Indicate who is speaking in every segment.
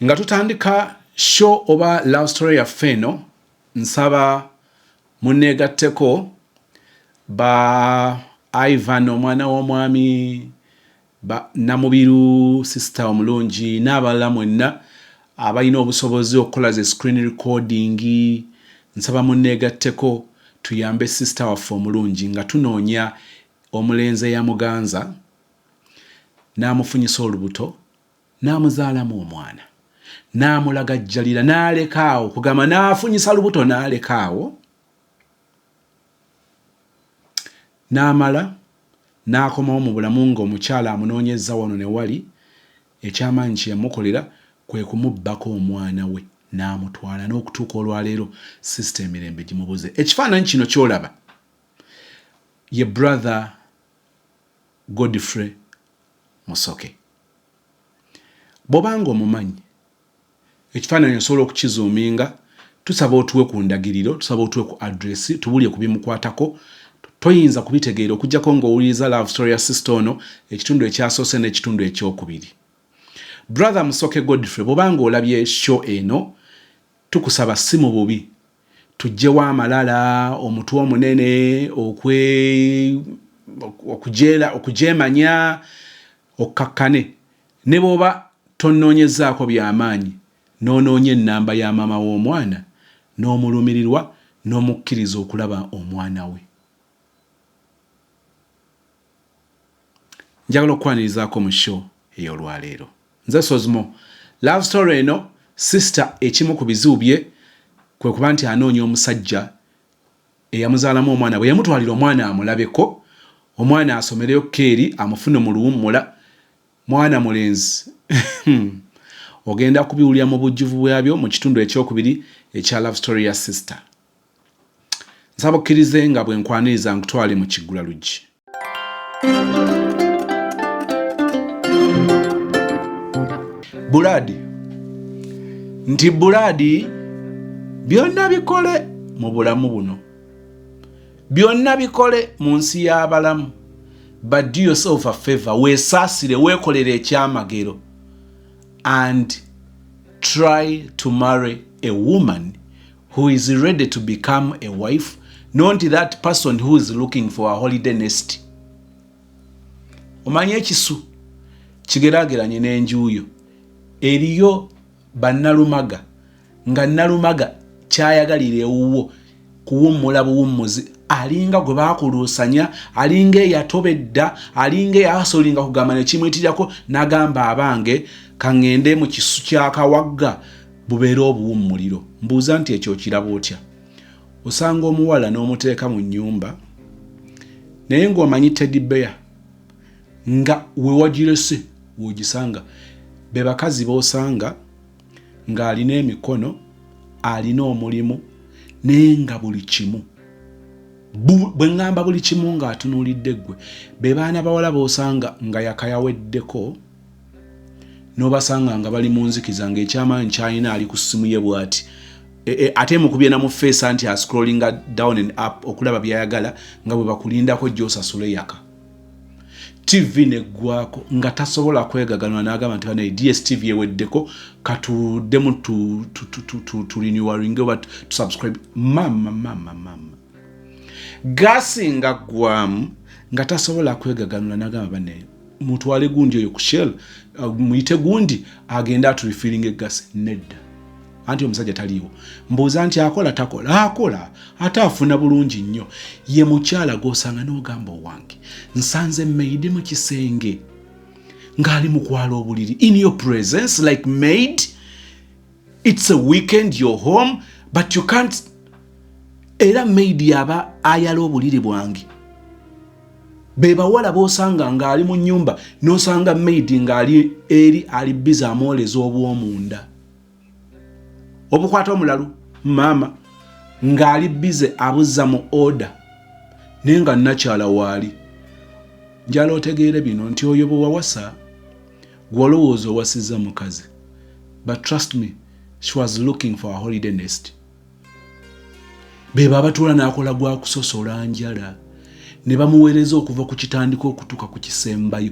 Speaker 1: nga tutandika show oba love story ya feno nsaba munegatteko ba Ivan omwana w'omwami ba Namubiru sister omulungi n'abalala mwenna abalina obusobozi okukola ze screen recording nsaba munegatteko tuyambe sister waffe omulungi nga tunoonya omulenze ya muganza n'amufunyisa olubuto n'amuzaalamu omwana n'amulagajjalira n'alekaawo kugamba n'afunyisa lubuto n'alekaawo n'amala n'akomawo mu bulamu ng'omukyala amunoonyezza wano ne wali ekyamaanyi kye yamukolera kwe kumubbako omwana we n'amutwala n'okutuuka olwaleero sisita emirembe gimubuze. Ekifaananyi kino ky'olaba ye brother Godfrey Musoke. Bw'obanga omumanyi ekifaananyi osobola okukizuuminga, tusaba otuwe ku ndagiriro, tusaba otuwe ku address, tubulye ku bimukwatako, toyinza kubitegeera okujjako ng'owuliriza love story ya sister ono ekitundu ekyasoose n'ekitundu ekyokubiri. Brother Musoke Godfrey, bw'obanga olabye show eno, tukusaba si mu bubi tujjewo amalala, omutwe omunene, okujeemanya, okkakkane. Ne bw'oba tonnoonyezaako by'amaanyi n'onoonya ennamba ya maama w'omwana n'omulumirirwa n'omukkiriza okulaba omwana we. Njagala okwanirizaako mu show ey'olwaleero. Nze Sozmo. Love story eno, sister ekimu ku bizibu bye kwe kuba nti anoonya omusajja eyamuzaalamu omwana bwe yamutwalira omwana amulabeko, omwana asomereyo keeri amufune mu luwummula, mwana mulenzi. Ogenda kubiwulira mu bujjuvu bwabyo mu kitundu ekyokubiri ekya love story ya sister. Nsaba okkirize nga bwe nkwaniriza nkutwale mu kiggula luggi. Buladi nti Buladi byonna bikole mu bulamu buno, byonna bikole mu nsi y'abalamu, but do yourself a favor, weesaasire weekolere ekyamagero and try to marry a woman who is ready to become a wife, not that person who is looking for a holiday nest. Omanye ekisu kigeraageranye n'enjuuyo. Eriyo bannalumaga nga nalumaga kyayagalira ewuwo kuwummula buwummuzi, alinga gwe baakuluusanya, alinga eyatobedda, alinga eyasolinga kugamba ne kimuyitirirako n'agamba abange kaŋŋende mu kisu ky'akawagga bubeera obuwummuliro. Mbuuza nti ekyo kiraba otya? Osanga omuwala n'omuteeka mu nnyumba naye ng'omanyi Teddy Bear nga we wagirese w'ogisanga. Be bakazi b'osanga ng'alina emikono, alina omulimu naye nga buli kimu. Bwe ŋŋamba buli kimu ng'atunuulidde ggwe. Be baana bawala b'osanga nga yakayaweddeko, n'obasanga nga bali mu nzikiza ng'ekyamaanyi ky'alina ali ku ssimu ye bw'ati. Ate mukubye na mu face nti scrolling down and up okulaba by'ayagala nga bwe bakulindako gy'osasule yaka. TV neggwako nga tasobola kwegaganwa n'agamba nti bane DSTV eweddeko katuddemu tu renewing oba tu subscribe. Mama gasi nga ggwamu nga tasobola kwegaganwa n'agamba bane mutwale gundi oyo ku Shell, muyite gundi agenda atulifilling egasi. Nedda, anti omusajja taliiwo. Mbuuza nti akola takola? Akola, ate afuna bulungi nnyo. Ye mukyala gw'osanga n'ogamba owange nsanze maid mu kisenge ng'ali mu kwala obuliri in your presence, like maid. It's a weekend, you're home, but you can't. Era maid yaba ayala obuliri bwange. Be bawala b'osanga ng'ali mu nnyumba n'osanga maid ng'ali eri ali biza amwoleza obw'omunda. Obukwata omulalu mama ng'ali bize abuzza mu order naye nga nakyala waali. Njala otegeere bino nti oyo bwe wawasa gw'olowooza owasizza mukazi, but trust me, she was looking for a holiday nest. Be baba tula n'akola gwa kusosola njala ne bamuweereza okuva ku kitandiko okutuuka ku kisembayo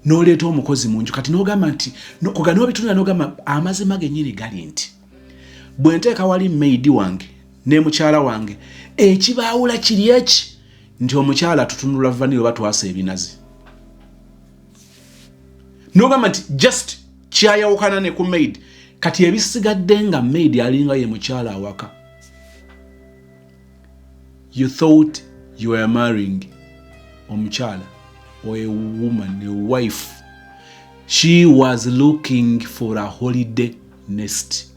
Speaker 1: n'oleeta omukozi mu nju kati n'ogamba nti n'obitunula n'ogamba amazima gennyini gali nti bwe nteeka wali maidi wange ne mukyala wange ekibaawula kiri eki nti omukyala tutunula vanilo batwasa ebinazi n'ogamba nti just kyayawukana ne ku maid kati ebisigadde nga maid alinga ye mukyala awaka. You thought you were marrying omukyala or a woman, a wife. She was looking for a holiday nest.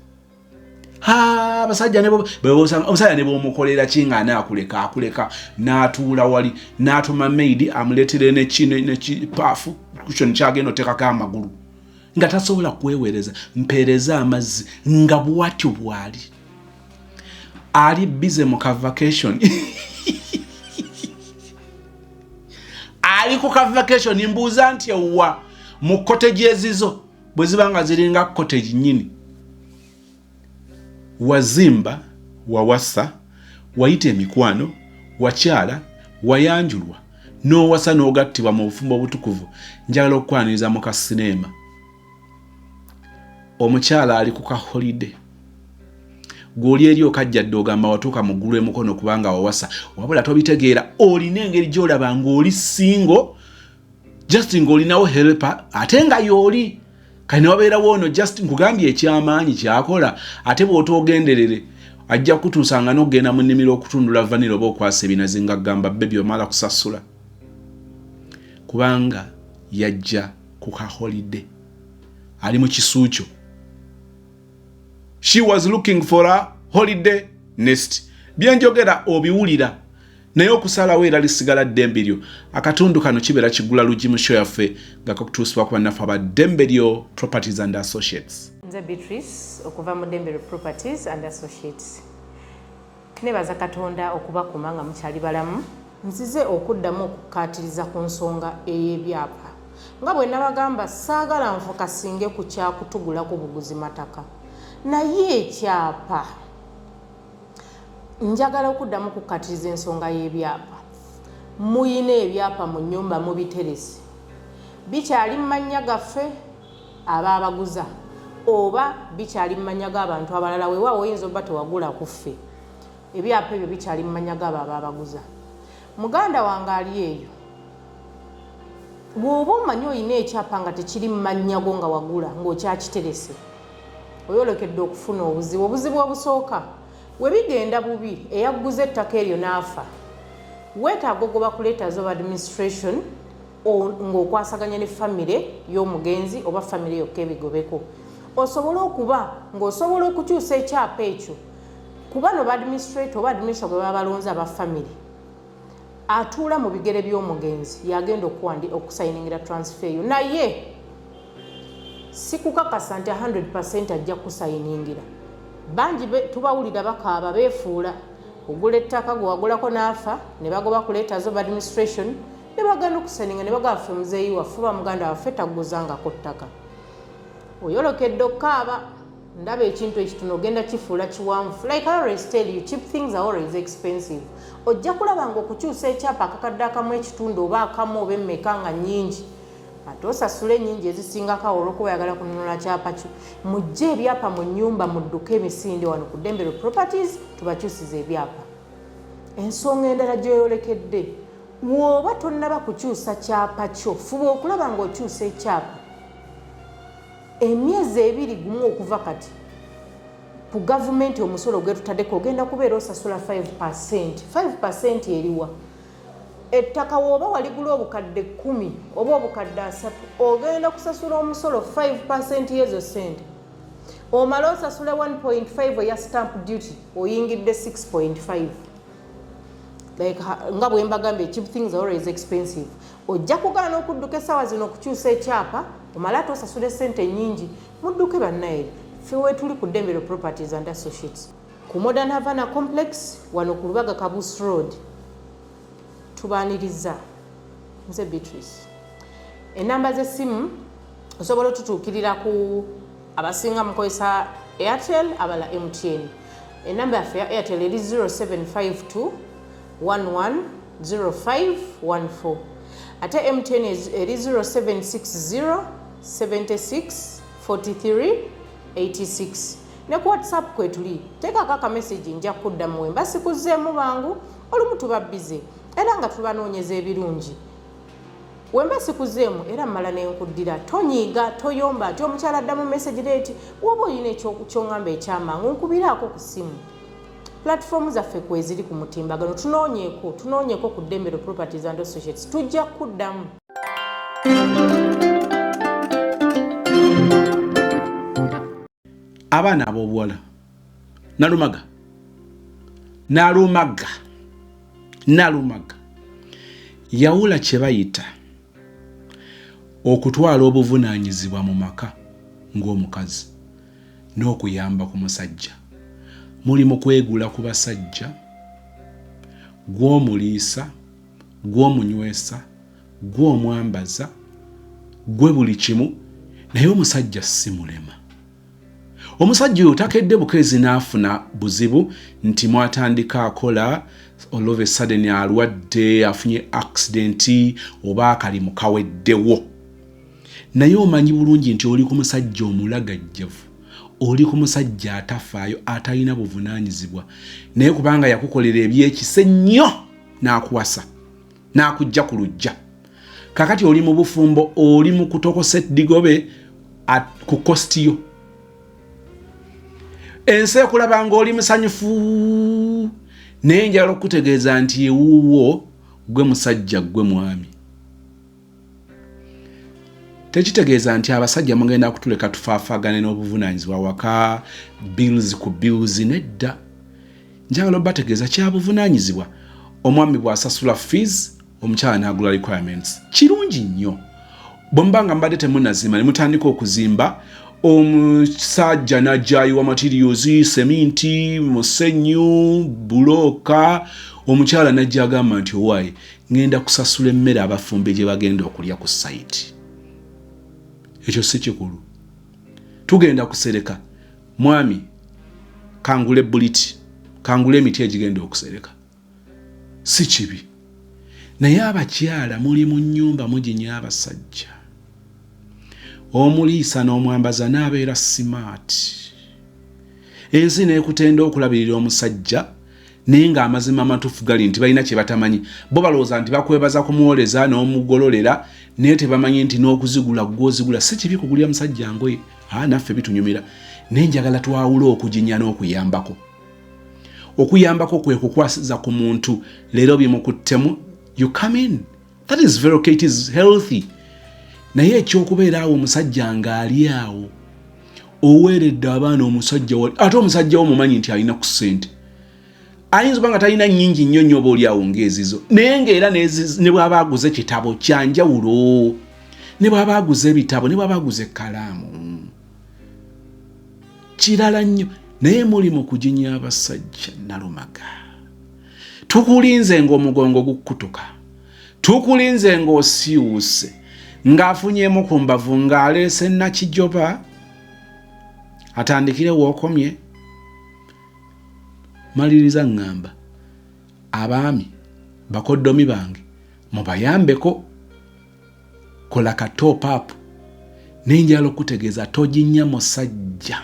Speaker 1: Basajja omusajja ne bw'omukolera kinga akuleka n'atuula wali n'atuma maid amuleetere nekipaafu kushoni kyagenda oteekako amagulu nga tasobola kweweereza mpeereza amazzi nga bwatyo bwali ali bize mu vacation ali ku vacation mbuuza nti ewa mu cottage ezizo bwe ziba nga ziringa cottage nyini wazimba wawasa wayita emikwano wakyala wayanjulwa n'owasa n'ogattibwa mu bufumbo obutukuvu njagala okukwaniriza mu kasineema omukyala ali ku holiday gw'oli eri okajjadde ogamba watuuka mu ggulu emukono kubanga wawasa wabula tobitegeera olina engeri gy'olaba ng'oli singo just ng'olinawo helper ate nga y'oli kati ne wabeerawo ono just nkugambye ekyamaanyi kyakola ate bw'otoogenderere ajja kutuusanga n'okgenda mu nnimiro okutundula vanilo oba okwasa ebinazi nga gamba bebi omala kusasula kubanga yajja ku holiday ali mu kisuukyo. She was looking for a holiday nest. Byenjogera obiwulira naye okusalawo era lisigala ddembe lyo. Akatundu kano kibeera kigula lugi mu show yaffe nga kakutuusibwa ku bannaffe aba Dembelyo Properties and Associates.
Speaker 2: Nze Beatrice okuva mu Dembelyo Properties and Associates. Nebaza Katonda okubakuma nga mukyali balamu. Nzize okuddamu okukaatiriza ku nsonga ey'ebyapa. Nga bwe nabagamba saagala nfokasinge ku kyakutugula ku buguzi mataka. Naye ekyapa njagala okuddamu kukkatiriza ensonga y'ebyapa. Muyina ebyapa mu nnyumba mubiterese bikyali mu mannya gaffe abaabaguza oba bikyali mu mannya g'abantu abalala weewaawo oyinza obba tewagula ku ffe ebyapa ebyo bikyali mu mannya g'abo abaabaguza. Muganda wange ali eyo bw'oba omanyi oyina ekyapa nga tekiri mu mannya go nga wagula ng'okyakiterese oyolekedde okufuna obuzibu obusooka we bigenda bubi eyaguze ettaka eryo n'afa weetaaga ogoba ku letters of administration ng'okwasaganya ne famire y'omugenzi oba famire yokka ebigobeko osobola okuba ng'osobola okukyusa ekyapa ekyo kuba no administrator oba administrator gwe babalonze aba famire atuula mu bigere by'omugenzi yagenda okusayiningira transfer yo naye sikukakasa nti 100% ajja kusayiningira. Bangi tubawulira bakaaba beefuula ogula ettaka gwe wagulako n'afa ne bagoba ku letters of administration ne bagenda okusayininga ne bagamba ffe muzeeyi waffe oba muganda waffe tagguzangako ttaka. Oyolokedde okukaaba ndaba ekintu ekitono ogenda kifuula kiwanvu. Like I always tell you, cheap things are always expensive. Ojja kulaba ng'okukyusa ekyapa akakadde akamu ekitundu oba akamu oba emmeka nga nnyingi ate osasula ennyingi ezisingako olw'okuba oyagala kununula kyapa kyo. Mujje ebyapa mu nnyumba mudduke emisinde wano ku Dembelyo Properties tubakyusiza ebyapa. Ensonga endala gy'oyolekedde bw'oba tonnaba kukyusa kyapa kyo fuba okulaba ng'okyusa ekyapa emyezi 2 gumu okuva kati ku gavumenti omusolo gwe tutaddeko ogenda kubeera osasula 5%. 5% eriwa ettaka wooba waligula obukadde 10 oba obukadde 3 ogenda kusasula omusolo 5% yezo sente omala osasula 1.5 eya stamp duty oyingidde 6.5. Like nga bwe mbagambye cheap things are always expensive. Ojja kugaana okudduka essaawa zino okukyusa ekyapa omala ate osasule sente nnyingi mudduke bannaye ffe weetuli ku Dembelyo Properties and Associates ku Modern Havana Complex wano ku Lubaga Kabus Road. Tubaaniriza nze Beatrice. Enamba z'essimu osobola otutuukirira ku abasinga mukozesa Airtel abala MTN. Enamba yaffe ya Airtel eri 0752 11 0514 ate MTN eri 0760 76 43 86 ne ku WhatsApp kwetuli tekako akamessage nja kuddamu wemba sikuzeemu bangu olumu tuba bize era nga tubanoonyeza ebirungi wemba sikuzeemu era mmala nenkuddira tonyiiga toyomba ati omukyala addamu message leeti woba olina kyongamba ekyamangu nkubiraako ku ssimu platform zaffe kweziri ku mutimbagano tunoonyeeko ku Dembero Properties and Associates tujja kuddamu.
Speaker 1: Abaana ab'obuwala nalumaga yawula kye bayita okutwala obuvunaanyizibwa mu maka ng'omukazi n'okuyamba ku musajja. Muli mu kwegula ku basajja, gw'omuliisa, gw'omunywesa, gw'omwambaza, gwe buli kimu, naye omusajja si mulema. Omusajja oyo takedde bukeezi n'afuna buzibu nti mwatandika akola all of a sudden alwadde afunye accident oba akalimu kaweddewo. Naye omanyi bulungi nti oli ku musajja omulagajjavu, oli ku musajja atafaayo atalina buvunaanyizibwa, naye kubanga yakukolera ebyekise nnyo n'akuwasa n'akujja ku lujja. Kakati oli mu bufumbo, oli mu kutokosa eddigobe ku kostiyo. Ensi ekulaba ng'oli musanyufu, naye njagala okutegeeza nti ewuwo gwe musajja gwe mwami. Tekitegeeza nti abasajja mugenda kutuleka tufaafaagane n'obuvunaanyizibwa waka, bills ku bills, nedda. Njagala obategeeza kya buvunaanyizibwa. Omwami bw'asasula fees, omukyala n'agula requirements. Kirungi nnyo. Bwe mbanga mbadde temunazimba ne mutandika okuzimba, omusajja n'ajjayo materials, seminti, musenyu, buloka, omukyala n'ajja agamba nti owaaye ngenda kusasula emmere abafumbe gye bagenda okulya ku site. Ekyo si kikulu. Tugenda kusereka, mwami kangule buliti, kangule emiti egigenda okusereka. Si kibi. Naye abakyala muli mu nnyumba muginya abasajja. Omuliisa n'omwambaza n'abeera smart. Ensi n'ekutenda okulabirira omusajja naye ng'amazima amatuufu gali nti balina kye batamanyi. Bo balowooza nti bakwebaza kumuwoleza n'omugololera naye tebamanyi nti n'okuzigula gw'ozigula si kibi kugulira musajja ngoye. Naffe bitunyumira. Naye njagala twawula okuginya n'okuyambako. Okuyambako kwe kukwasiza ku muntu leero bimukuttemu, you come in. That is very okay, it is healthy. Naye ekyokubeera awo omusajja ng'ali awo oweeredde abaana omusajja ate omusajja wo mumanyi nti alina ku ssente. Ayinza obanga talina nnyingi nnyo nnyo oba oli awo ng'ezizo, naye ng'era ne bw'aba aguze kitabo kya njawulo, ne bw'aba aguze ebitabo, ne bw'aba aguze ekkalaamu, kirala nnyo. Naye muli mu kuginya abasajja nalumaga. Tukulinze ng'omugongo gukutuka, tukulinze ng'osiiwuse, ng'afunyeemu ku mbavu ng'aleese nakijoba, atandikire w'okomye. Maliriza ngamba abaami bakoddomi bange mubayambeko, kola ka top up. Nenjala okutegeeza toginya musajja,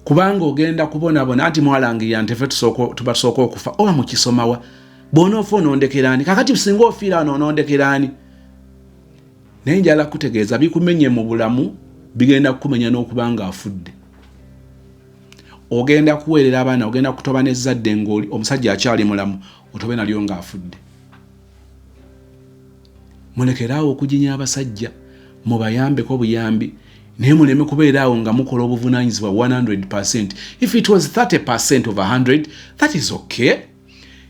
Speaker 1: kubanga ogenda kubonabona anti mwalangirira nti ffe tubasooka okufa oba mukisomawa. Bw'onoofa onoondekeraani, kakati singa ofiira onoondekeraani. Nenjala kutegeeza bikumenye mu bulamu bigenda kukumenya n'okubanga afudde. Ogenda kuweerera abaana, ogenda kutoba n'ezzadde ng'oli omusajja akyali mulamu, otobe nalyo ng'afudde. Mulekeraawo okuginya abasajja, mubayambeko buyambi, naye muleme kubeera awo nga mukola obuvunaanyizibwa 100%. If it was 30% of 100, that is okay.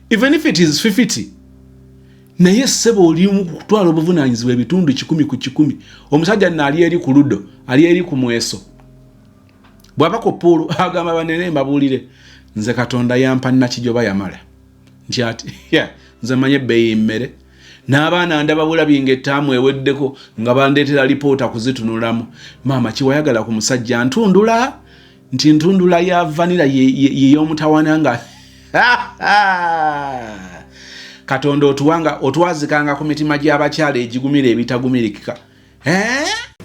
Speaker 1: Even if it is 50. Naye ssebo oli mu kutwala obuvunaanyizibwa ebitundu 10 ku 10. Omusajja nali eri ku luddo, ali eri ku mweso. Bw'abako Paul agamba banene mbabuulire, nze Katonda yampa nakijoba yamala. Nti ati nze manye ebbeeyi mmere. N'abaana ndaba bulabinga ettaamu eweddeko nga bandeetera lipoota kuzitunulamu. Maama kiwayagala ku musajja ntundula, nti ntundula ya vanilla ye y'omutawana nga Katonda otwazikanga ku mitima gy'abakyala egigumira ebitagumirikika.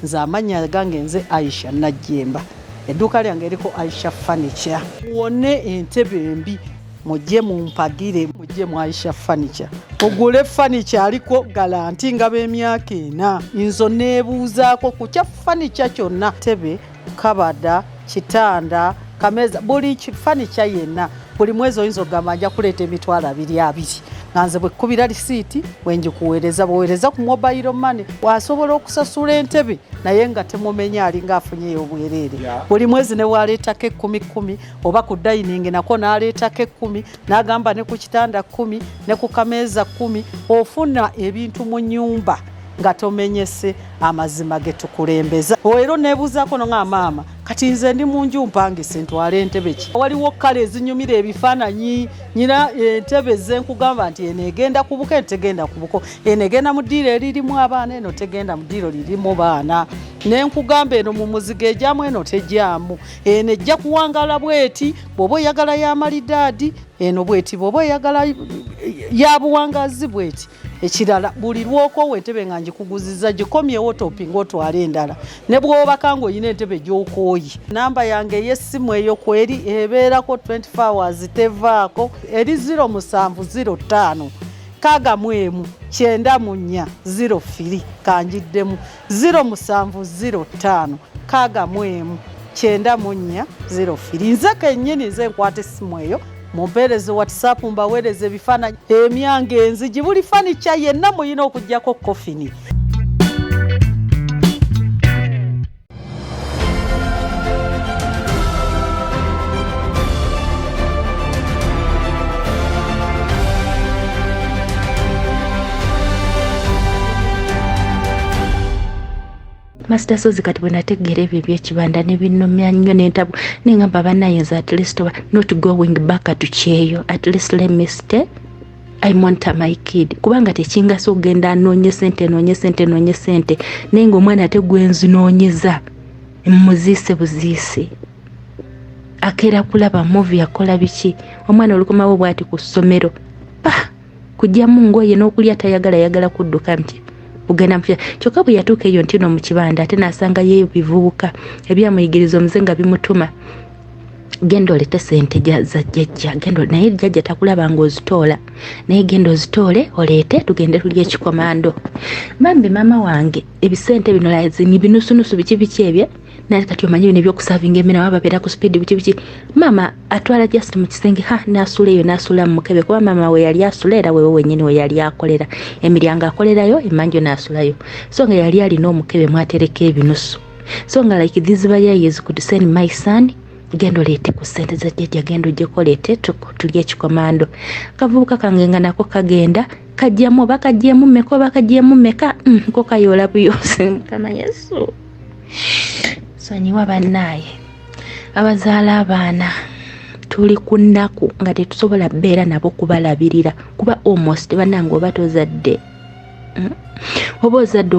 Speaker 3: Nze amannya gange nze Aisha Najjemba. Edduuka lyange eriko Aisha Furniture. Wone entebe embi mujje mumpagire mujje mu Aisha Furniture. Ogule furniture aliko garanti nga b'emyaka 4. Nzo neebuuzaako ku kya furniture kyonna. Tebe, kabada, kitanda, kameza, buli furniture yenna. Buli mwezi oyinza okugamba nja kuleeta emitwalo 2 nga nze bwe kkubira lisiiti bwe njikuweereza buweereza ku mobile money wasobola okusasula entebe naye nga temumenya alinga afunyeyo obwereere. Buli mwezi ne waleetako 10 oba ku dining nako n'aleetako 10 n'agamba ne ku kitanda 10 ne ku kameeza 10 ofuna ebintu mu nnyumba nga tomenyese amazima getukulembeza. Oero nebuzaako no nga maama kati nze ndi mu nju mpangise ntwale entebe ki. Waliwo kale ezinyumira ebifaananyi nyina entebe ze nkugamba nti eno egenda kubuka entegenda kubuko eno egenda mu ddiiro eririmu abaana eno tegenda mu ddiiro lirimu baana ne nkugamba eno mu muzigo ejyamu eno tejyamu eno ejja kuwangala bweti bw'oba oyagala y'amalidaadi eno bweti bw'oba oyagala yabuwangazi bweti. Ekirala buli lwoko entebe nga njikuguziza gikomyewo topinga otwale endala ne bw'obaka ng'olina entebe gy'okooyi. Namba yange ey'essimu eyo kweri ebeerako 24 hours tevaako eri 0705 kagamu 904 kanjiddemu 0705 kagamu 904. Nze kennyini nze nkwata essimu eyo mumpeereze WhatsApp mbaweereze ebifaananyi emyange enzigi buli furniture yenna muyina okuggyako kofini.
Speaker 4: Master Sozi kati bwe nategeera ebyo eby'ekibanda ne binnomya nnyo n'entabu n'engamba bannayinza at least not going back to kyeyo at least let me stay I monitor my kid kubanga tekingasa ogenda anoonye sente naye ng'omwana ate gwenzinoonyeza mmuziise buziise akeera kulaba movie akola biki omwana olukomawo bw'ati ku ssomero kujjamu ngoye n'okulya yagala kudduka nti ugenda mpya kyokka bwe yatuuka eyo ntino mu kibanda ate n'asanga yeeyo bivubuka ebyamuyigiriza omuze nga bimutuma genda olete sente za jjajja naye jjajja takulaba ng'ozitoola naye genda ozitoole oleete tugende tulye ekikomando. Bambi maama wange ebisente bino lazini binusunusu biki ebye naye kati omanyi bino ebyokusavinga emmere waba babeera ku speed biki maama atwala just mu kisenge n'asula eyo n'asula mu mukebe kuba maama we yali asula era wewe wennyini we yali akolera emiryango akolerayo emanjo n'asulayo so nga yali alina omukebe mwatereka ebinusu so nga like these years could send my son gendo leete ku sente za jjajja gendo ojjeko leete tulye ekikomando. Kavubuka kange nga nako kagenda kajjamu bakajjemu meka ko kayola buyose kama Yesu sonyiwa bannaye abazaala abaana tuli ku nnaku nga tetusobola bbeera nabo kubalabirira kuba almost bannange oba tozadde oba ozadde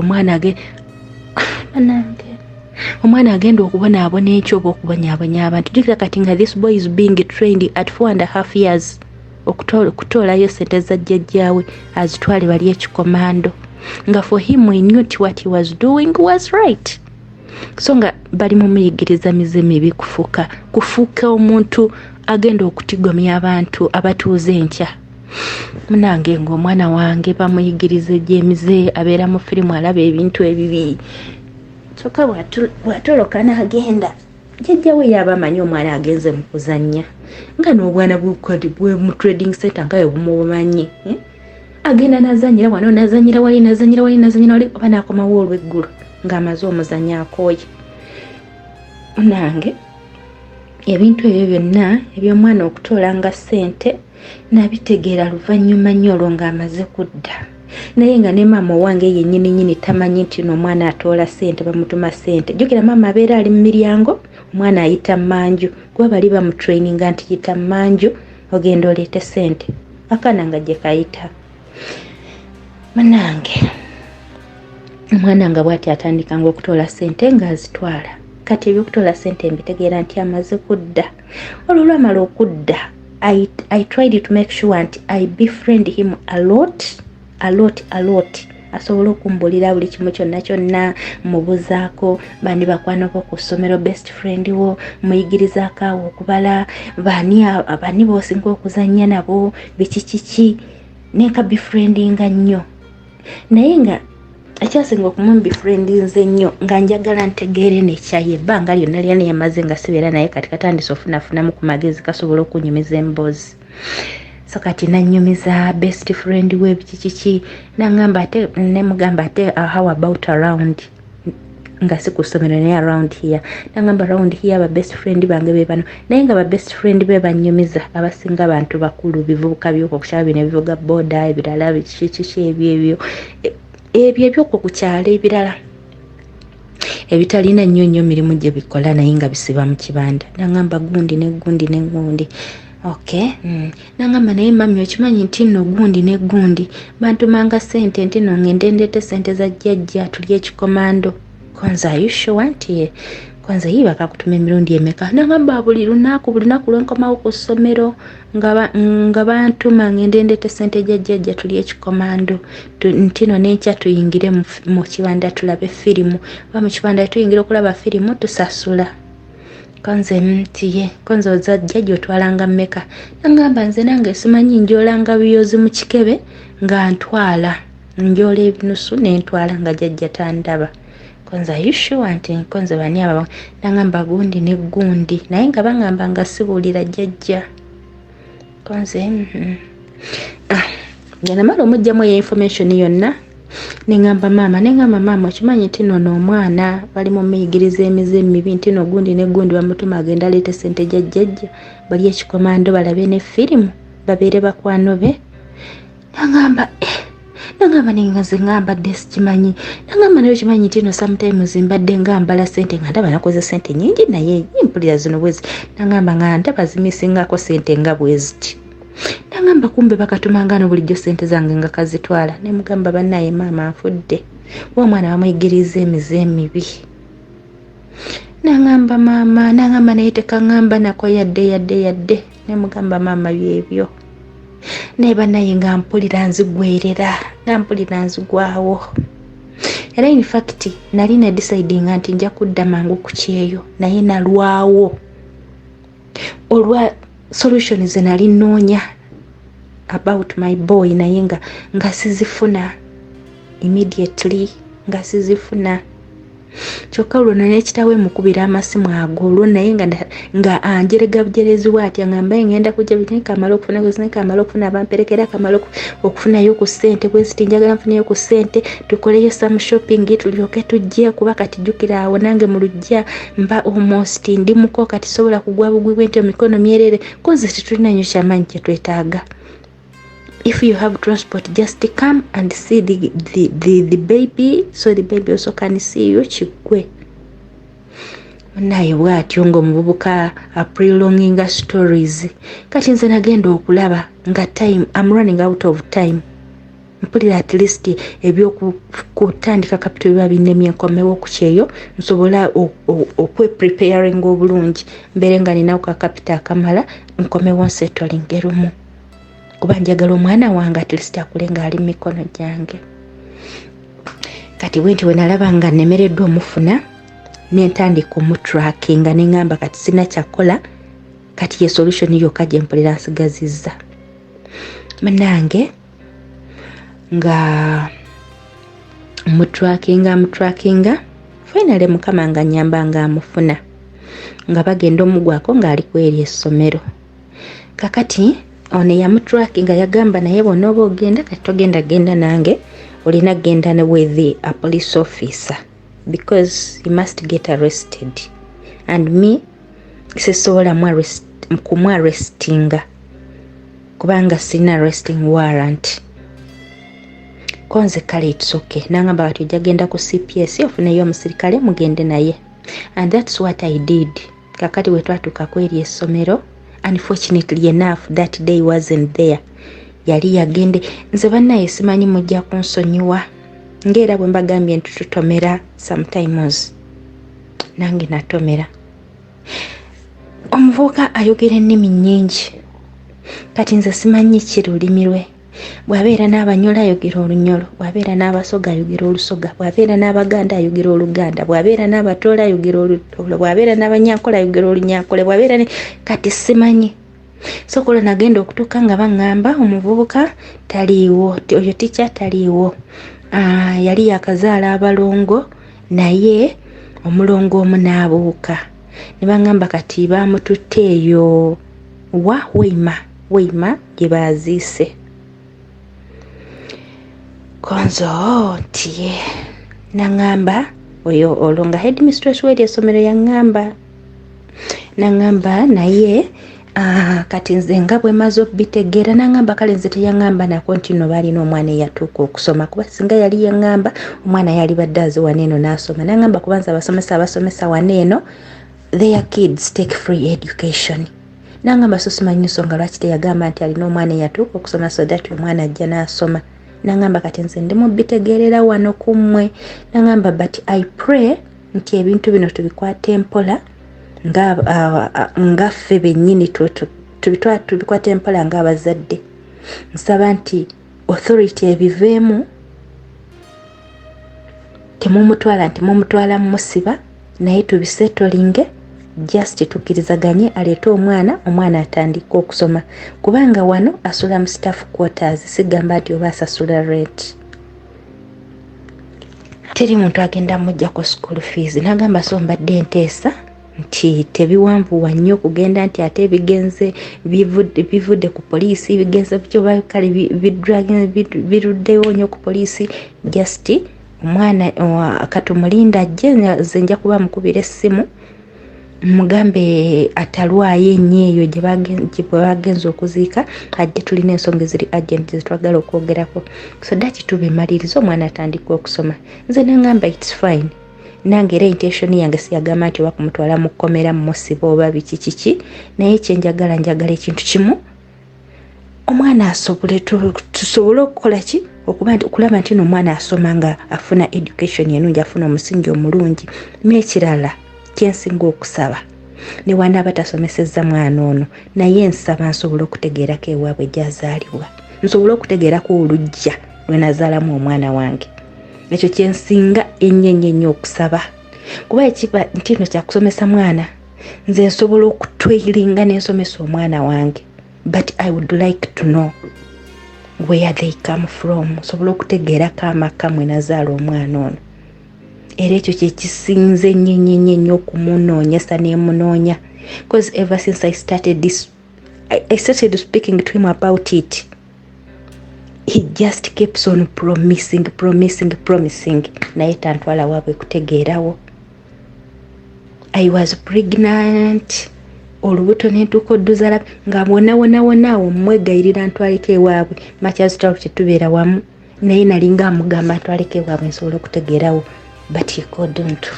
Speaker 4: omwana agenda okubonaabona ekyo oba okubonyaabonya abantu. Jjukira kati nga this boy is being trained at 4.5 years okutoolayo sente za jjajjaawe azitwale bali ekikomando nga for him he knew what he was doing was right. So nga bali mumuyigiriza mize mibi kufuuka omuntu agenda okutigomya abantu abatuuze enkya. Munange ng'omwana wange bamuyigiriza gyemize abeera mu firimu alaba ebintu ebibi kyokka bw'atoloka n'agenda jjajja we yaba amanyi omwana agenze mu kuzannya nga n'obwana bwe mu trading center nga bumumanyi agenda n'azannyira wano n'azannyira wali oba n'akomawo olw'eggulu ng'amaze omuzannya akooye. Munange ebintu ebyo byonna eby'omwana okutoola nga ssente nabitegeera luvannyuma nnyo olwo ng'amaze kudda naye nga ne maama owange yennyini tamanyi nti n'omwana atoola ssente bamutuma ssente. Jjukira maama abeera ali mu miryango omwana ayita mmanju kuba bali bamutraininga nti yita mmanju ogenda oleete ssente akaana nga gye kayita. Munange omwana nga bw'ati atandikanga okutoola ssente ng'azitwala kati ebyokutoola ssente mbitegeera nti amaze kudda olwo lwamala okudda I tried to make sure that I befriend him a lot. Asobola okumbulira buli kimu kyonna mubuzaako bandi bakwanako ku ssomero, best friend wo muyigirizaako awo okubala, bani boosinga okuzannya nabo biki nenka befriendinga nnyo. Naye nga ekyasinga okumubefriendinze nnyo nga njagala ntegeere nekyaye ebbanga lyonna lyonna yamaze nga sibeera naye kati katandise ofunafunamu ku magezi kasobola okunyumiza emboozi. So kati nanyumiza best friend we biki nangamba ate nemugamba ate how about around nga si ku ssomero naye around here. Nangamba around here aba best friend bange be bano, naye nga ba best friend be banyumiza abasinga abantu bakulu bivubuka by'okukyala bino ebivuga boda ebirala biki ebyo ku kukyala ebirala ebitalina nnyo mirimu gye bikola naye nga bisiba mu kibanda. Nangamba gundi okay. Nangamba naye mami okimanyi nti nno gundi bantu manga sente nti no ngende ndete sente za jjajja tulye ekikomando. Konza you sure nti kwanza yiba kakutuma emirundi emeka. Nangamba buli lunaku lwenkomawo ku ssomero nga bantuma ngende ndete sente jjajja tulye ekikomando ntino n'enkya tuyingire mu kibanda tulabe firimu, ba mu kibanda tuyingire okulaba firimu tusasula. Konze mtiye konzo za jjajja otwalanga mmeka. Nangamba nze nange simanyi njolanga biyozi mu kikebe nga ntwala njola ebinusu n'entwala nga jjajja tandaba. Konza yushuwa nti konze bani aba. Nangamba gundi naye nga bangamba nga sibuulira jjajja. Konze ngena malo mujjamu ya information yonna. Nengamba mama okimanyi nti nono omwana bali mu muyigiriza emize emibi nti no gundi bamutuma agenda leete sente jjajja bali ekikomando balabe ne firimu babeere bakwano be. Nangamba nengaze ngambadde sikimanyi. Nangamba nayo kimanyi nti no sometimes mbadde ngambala sente nga ndaba nakoze sente nyingi naye impulira zino bwezi. Nangamba nga ndaba zimisingako sente nga bweziti. Nangamba kumbe bakatumanga no bulijjo sente zange nga kazitwala. Ne mugamba bannaye mama afudde. Wa mwana bamuyigiriza emize emibi. Nangamba naye tekangamba nako yadde. Ne mugamba mama byebyo. Ne bannaye nga mpulira nzigwerera, mpulira nzigwawo. Era in fact nali na deciding nti nja kudda mangu ku kyeyo naye nalwawo. Olwa solution ze nali noonya about my boy naye nga sizifuna immediately nga sizifuna. Kyokka olwo nekitawe mukubira amasimu ago olwo naye nga anjerega bujerezi bwati ngamba ngenda kujja bitinka amalo okufuna abamperekera kamalo okufunayo ku ssente bweziti njagala nfuneyo ku ssente tukoleyo some shopping tulyoke tujje kuba kati jukira awo nange mu lujja mba almost ndi muko kati sobola kugwa bugwi bwente mikono myerere koze titulina nyo kyamanyi kye twetaaga. If you have transport, just come and see the baby, so the baby also can see you. Chikwe. Naye bwatyo ng'omuvubuka prolonging stories. Kati nze nagenda okulaba nga time, I'm running out of time. Mpulira at least ebyokutandika kapito biba binnemye nkomewo ku kyeyo nsobola okwe-preparing obulungi mbeere nga ninawo ka kapito akamala nkomewo nsettling erumu. Kuba njagala omwana wange at least akule nga ali mikono gyange. Kati bwenti we nalaba nga nnemereddwa omufuna n'entandika omutrackinga ne ngamba kati sina kyakola kati ye solution yokka gye mpulira nsigazizza. Munange nga mutrackinga finally mukama nga nyamba nga amufuna nga bagenda omugwako ng'ali kweri essomero. Kakati ono yamutrackinga yagamba naye bonna oba ogenda kati togenda nange olina genda ne with a police officer because he must get arrested and me sisobola kumwarrestinga kubanga sina arresting warrant. Konze kale it's okay. Nangamba bati ojagenda ku CPS ofuneyo omusirikale mugende naye. And that's what I did. Kakati we twatuka kweri essomero. Unfortunately enough that day wasn't there. Yali yagende nze bannaye simanyi mujja kunsonyiwa. Ngera bwe mbagambye nti tutomera sometimes. Nange natomera. Omuvubuka ayogera ennimi nnyingi. kati nze simanyi kirulimi lwe. Bw'abeera n'Abanyola ayogera Olunyolo, bw'abeera n'Abasoga ayogera Olusoga, bw'abeera n'Abaganda ayogera Oluganda, bw'abeera n'Abatola ayogera Olutola, bw'abeera n'Abanyankole ayogera Olunyankole, bw'abeera ne kati simanyi. So kulo nagenda okutuuka nga baŋŋamba omuvubuka taliiwo, oyo ticca taliiwo. Yali yakazaala abalongo naye omulongo omu n'abuuka. Ne baŋŋamba kati baamututte eyo Weima gye baaziise. Konzo tiye naŋŋamba oyo olwo nga headmistress w'eryo essomero yaŋŋamba naye kati nze nga bwe maze okubitegeera naŋŋamba kale nze teyaŋŋamba nako nti no baalina omwana eyatuuka okusoma kuba singa yali yaŋŋamba omwana yali badde aze waneeno n'asoma. Naŋŋamba kubanza abasomesa waneeno their kids take free education. Naŋŋamba so simanyi nsonga lwaki teyagamba nti alina omwana eyatuuka okusoma so that omwana ajja n'asoma. Naŋŋamba kati nze ndi mu bitegeerera wano ku mmwe. Naŋŋamba but I pray nti ebintu bino tubikwate mpola nga ffe bennyini tubikwate mpola ng'abazadde. Nsaba nti authority ebiveemu, temumutwala nti mumutwala musiba, naye tubisetolinge just tukkirizaganye aleete omwana atandika okusoma kubanga wano asula mu staff quarters, sigamba nti oba asasula rent. Teri muntu agenda mujjako school fees. Nagamba so mbadde nteesa nti tebiwanvuwa nnyo kugenda nti ate bigenze bivudde ku poliisi, bigenze byo kale biruddeyo nnyo ku poliisi. Just omwana katumulinda ajje, nze nja kuba mukubira essimu mugambe atalwayo ennyo eyo gye bagenza okuziika, ajje tulina ensonga eziri agent zetwagala okwogerako. So daki tubimaliriza omwana atandika okusoma. Nze naŋŋamba it's fine. Nange era intention yange siyagamba nti oba kumutwala mu kkomera musiba oba biki, naye kyenjagala njagala ekintu kimu, omwana asobole tusobole okukola ki okulaba nti omwana asoma nga afuna education enungi, afuna omusingi omulungi. N'ekirala kyensinga okusaba ne wanaaba tasomesezza mwana ono, naye nsaba nsobole okutegeerako ewaabwe gy'azaalibwa, nsobole okutegeerako olujja lwe nazaalamu omwana wange. Ekyo kyensinga ennyo okusaba kuba ekiba nti no kyakusomesa mwana, nze nsobola okutweyiringa n'ensomesa omwana wange, but I would like to know where they come from. Nsobola okutegeerako amaka mwe nazaala omwana ono. Era ekyo kye kisinze nnyo okumunoonyesa n'emunoonya, because ever since I started speaking to him about it, he just keeps on promising. Naye tantwala waabwe kutegeerawo. I was pregnant. Olubuto n'entuuka odduzala nga wona omwegayirira ntwaleko ewaabwe. Makyazitalo kyetubeera wamu naye nalinga amugamba ntwaleko ewaabwe nsobola okutegeerawo, but he couldn't.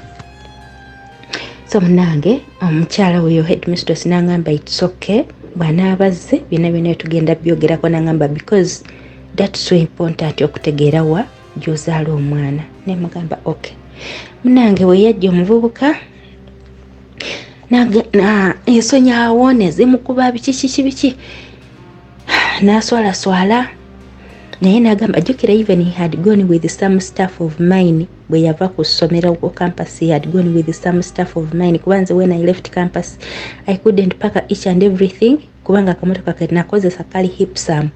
Speaker 4: So munange omukyala oyo headmistress n'angamba it's okay, bw'anaabazze byonna tugenda byogerako. N'angamba because that's so important okutegeerawa gy'ozaala omwana. Ne mugamba okay. Munange we yajja omuvubuka ensonyawo ne zimukuba biki n'aswalaswala, naye n'agamba jjukira even he had gone with some staff of mine bwe yava ku ssomero ku campus. He had gone with some staff of mine kubanze when I left campus I couldn't pack each and everything kubanga akamotoka ke nakozesa kali hipsam.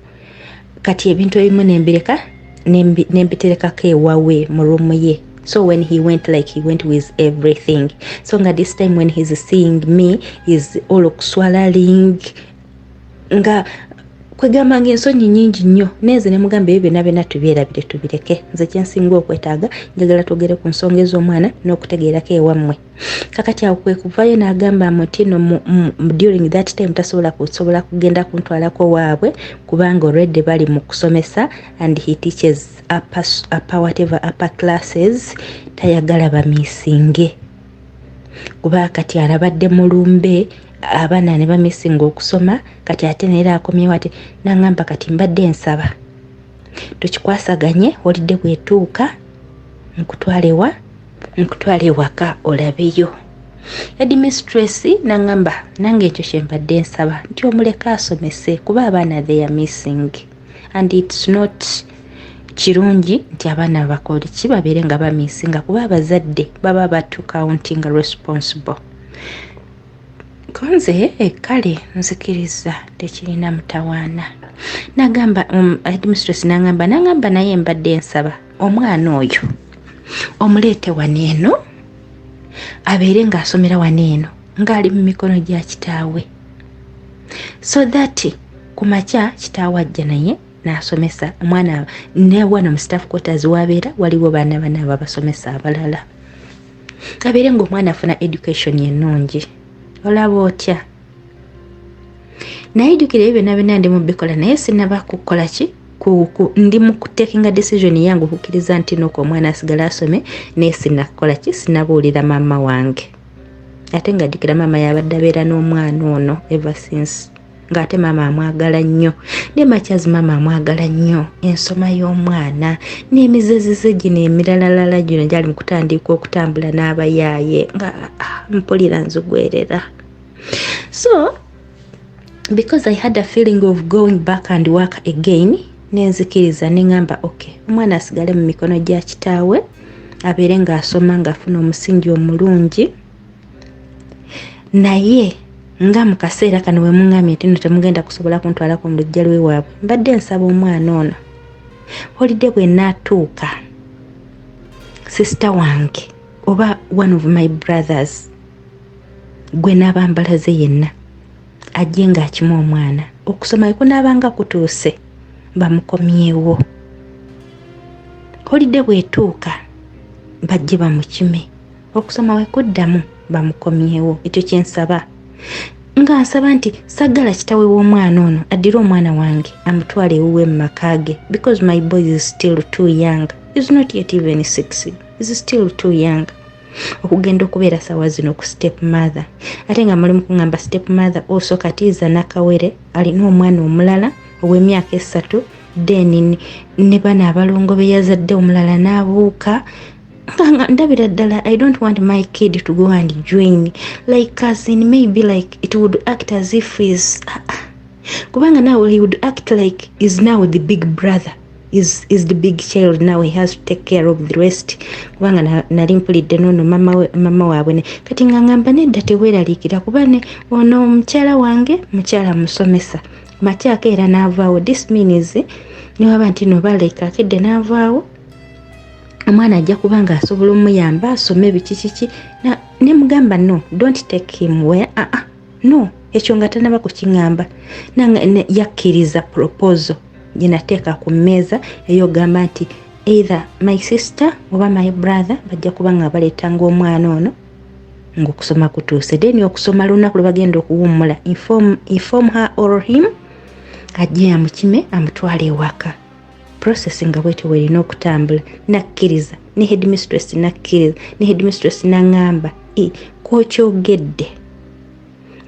Speaker 4: Kati ebintu ebimu nembireka nembiterekako ewawe mu room ye. So when he went with everything. So nga this time when he's seeing me is all okuswalaling nga kwegamba ng'ensonyi nnyingi nnyo. Neze ne mugamba ebyo byonna tubyerabire tubireke. Nze kyensinga okwetaaga njagala twogere ku nsonga ez'omwana n'okutegeerako ewammwe. Kakati awo kwe kuvayo n'agamba Mutino during that time tasobola kugenda kuntwalako waabwe kubanga already bali mu kusomesa and he teaches upper classes. Tayagala bamisinge kuba kati alabadde mulumbe abaana ne bamisinga okusoma. Kati ate neera akomyewo ati n'angamba kati mbadde nsaba tukikwasaganye olidde bwetuuka nkutwale ewaka olabeyo. Headmistress nangamba nange ekyo kyembadde nsaba nti omuleka asomese kuba abaana they are missing and it's not kirungi nti abaana bakola ki babeere nga bamisinga kuba abazadde baba batu counting responsible. Konze kale nzikiriza tekirina mutawaana. Nagamba headmistress nangamba naye mbadde nsaba omwana oyo omuleete waneeno abeere ng'asomera waneeno ng'ali mu mikono gya kitaawe so that ku makya kitaawe ajja naye n'asomesa omwana ne wano mu staff quarters wabeera waliwo baana bana abasomesa abalala abeere ng'omwana afuna education ennungi. Olaba otya naye jjukira ebyo byonna ndi mu bikola naye sinaba kukola ki ndi mu kutekinga decision yange okukkiriza nti noko omwana asigala asome naye sinakola ki sinabuulira maama wange ate nga jjukira maama yabadde abeera n'omwana ono ever since ng'ate maama amwagala nnyo ne makyazi maama amwagala nnyo ensoma y'omwana n'emizezize gino emiralalala gino gyali mu kutandika okutambula n'abayaaye nga mpulira nzigwerera. So because I had a feeling of going back and work again nenzikiriza nengamba okay omwana asigale mu mikono gya kitaawe abeere ng'asoma ng'afuna omusingi omulungi naye nga mu kaseera kano we muŋŋambye nti nno temugenda kusobola kuntwalako mu lujja lw'ewaabwe mbadde nsaba omwana ono holiday bwe naatuuka sister wange oba one of my brothers gwe n'abambalaze yenna ajje ng'akimu omwana okusoma kunaabanga kutuuse bamukomyewo holiday bw'etuuka bajje bamukime okusoma we kuddamu bamukomyewo. Ekyo kyensaba nga nsaba nti sagala kitawe w'omwana ono addire omwana wange amutwale ewuwe mu maka ge because my boy is still too young. He's not yet even 6. He's still too young okugenda okubeera sawa zino ku step mother ate nga mulimu kuŋŋamba step mother also katiiza nakawere alina omwana omulala ow'emyaka 3 then ne bana abalongo be yazadde omulala n'abuuka ndabira ddala I don't want my kid to go and join like as in maybe like it would act as if is kubanga now he would act like is now the big brother is the big child now he has to take care of the rest kubanga nali mpulidde nono mama waabwe kati ngamba nedda teweeraliikira kubane ono omukyala wange mukyala musomesa makyaka era n'avaawo this means niwaba nti no baleka akedde n'avaawo omwana ajja kubanga asobola omuyamba asome bikikiki ne mugamba no don't take him where no ekyo nga tanaba kukiŋŋamba nanga yakkiriza proposal gyenateeka ku mmeeza eyogamba nti either my sister oba my brother bajja kubanga baleetanga omwana ono ng'okusoma kutuuse then okusoma lunaku lwe bagenda okuwummula inform her or him ajje amukime amutwale ewaka process nga bwetyo werina okutambula nakkiriza ne headmistress nakkiriza ne headmistress n'aŋŋamba kwokyogedde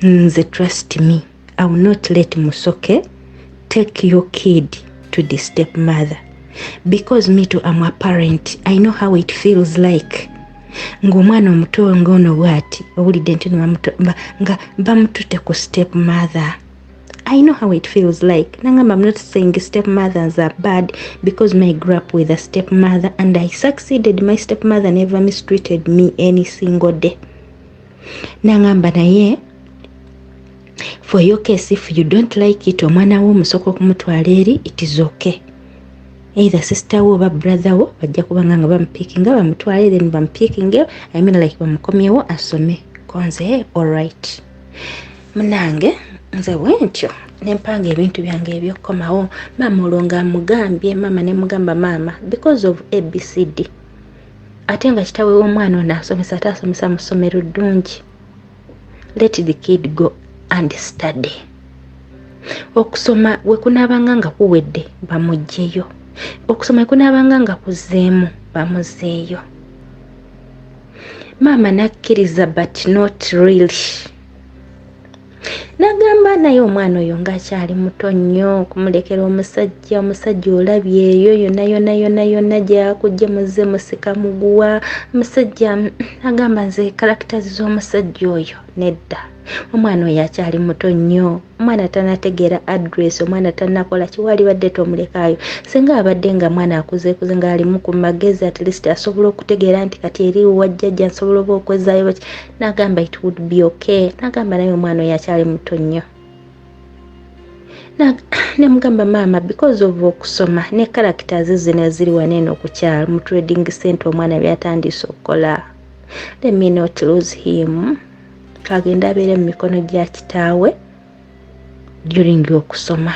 Speaker 4: nze trust me I will not let Musoke take your kid to the stepmother because me too am a parent. I know how it feels like ng'omwana omuto ng'ono bw'ati owulidde nti nga bamutute ku stepmother. I know how it feels like. Nangamba, I'm not saying stepmothers are bad because I grew up with a stepmother and I succeeded. My stepmother never mistreated me any single day. Nangamba naye, for your case, if you don't like it, omwana wo musoko kumutwala eri, it is okay. Either sister wo oba brother wo bajja kubanga nga bampikinga bamutwala eri then bampikinga. I mean like bamukomyewo asome. Konze, alright. Munange, nze bwentyo nempanga ebintu byange ebyokomawo maama olonga mugambye maama ne mugamba maama because of ABCD ate nga kitawe w'omwana ono asomesa atasomesa mu ssomero ddungi. Let the kid go and study. Okusoma we kunaabanga nga kuwedde bamuggyeyo. Okusoma kunaabanga nga kuzeemu bamuzeeyo. Maama nakkiriza but not really. Nagamba naye omwana oyo ng'akyali muto nnyo okumulekera omusajja olabye eyo yonna gy'akujje muze musika muguwa omusajja. Nagamba nze characters z'omusajja oyo nedda, omwana oyo akyali muto nnyo, omwana tanategeera address, omwana tanakola kiwali badde tomulekaayo. Singa abadde nga mwana akuzeekuze ng'alimu ku magezi at least asobola okutegeera nti kati eri wajjajja nsobola oba okwezaayo. Nagamba it would be okay. Nagamba naye omwana oyo akyali muto nnyo. Ne mugamba maama because of okusoma ne characters zino ziri waneeno ku kyalo mu trading center omwana byatandise okukola. Let me not lose him. Kagenda abeere mu mikono gya kitaawe during okusoma.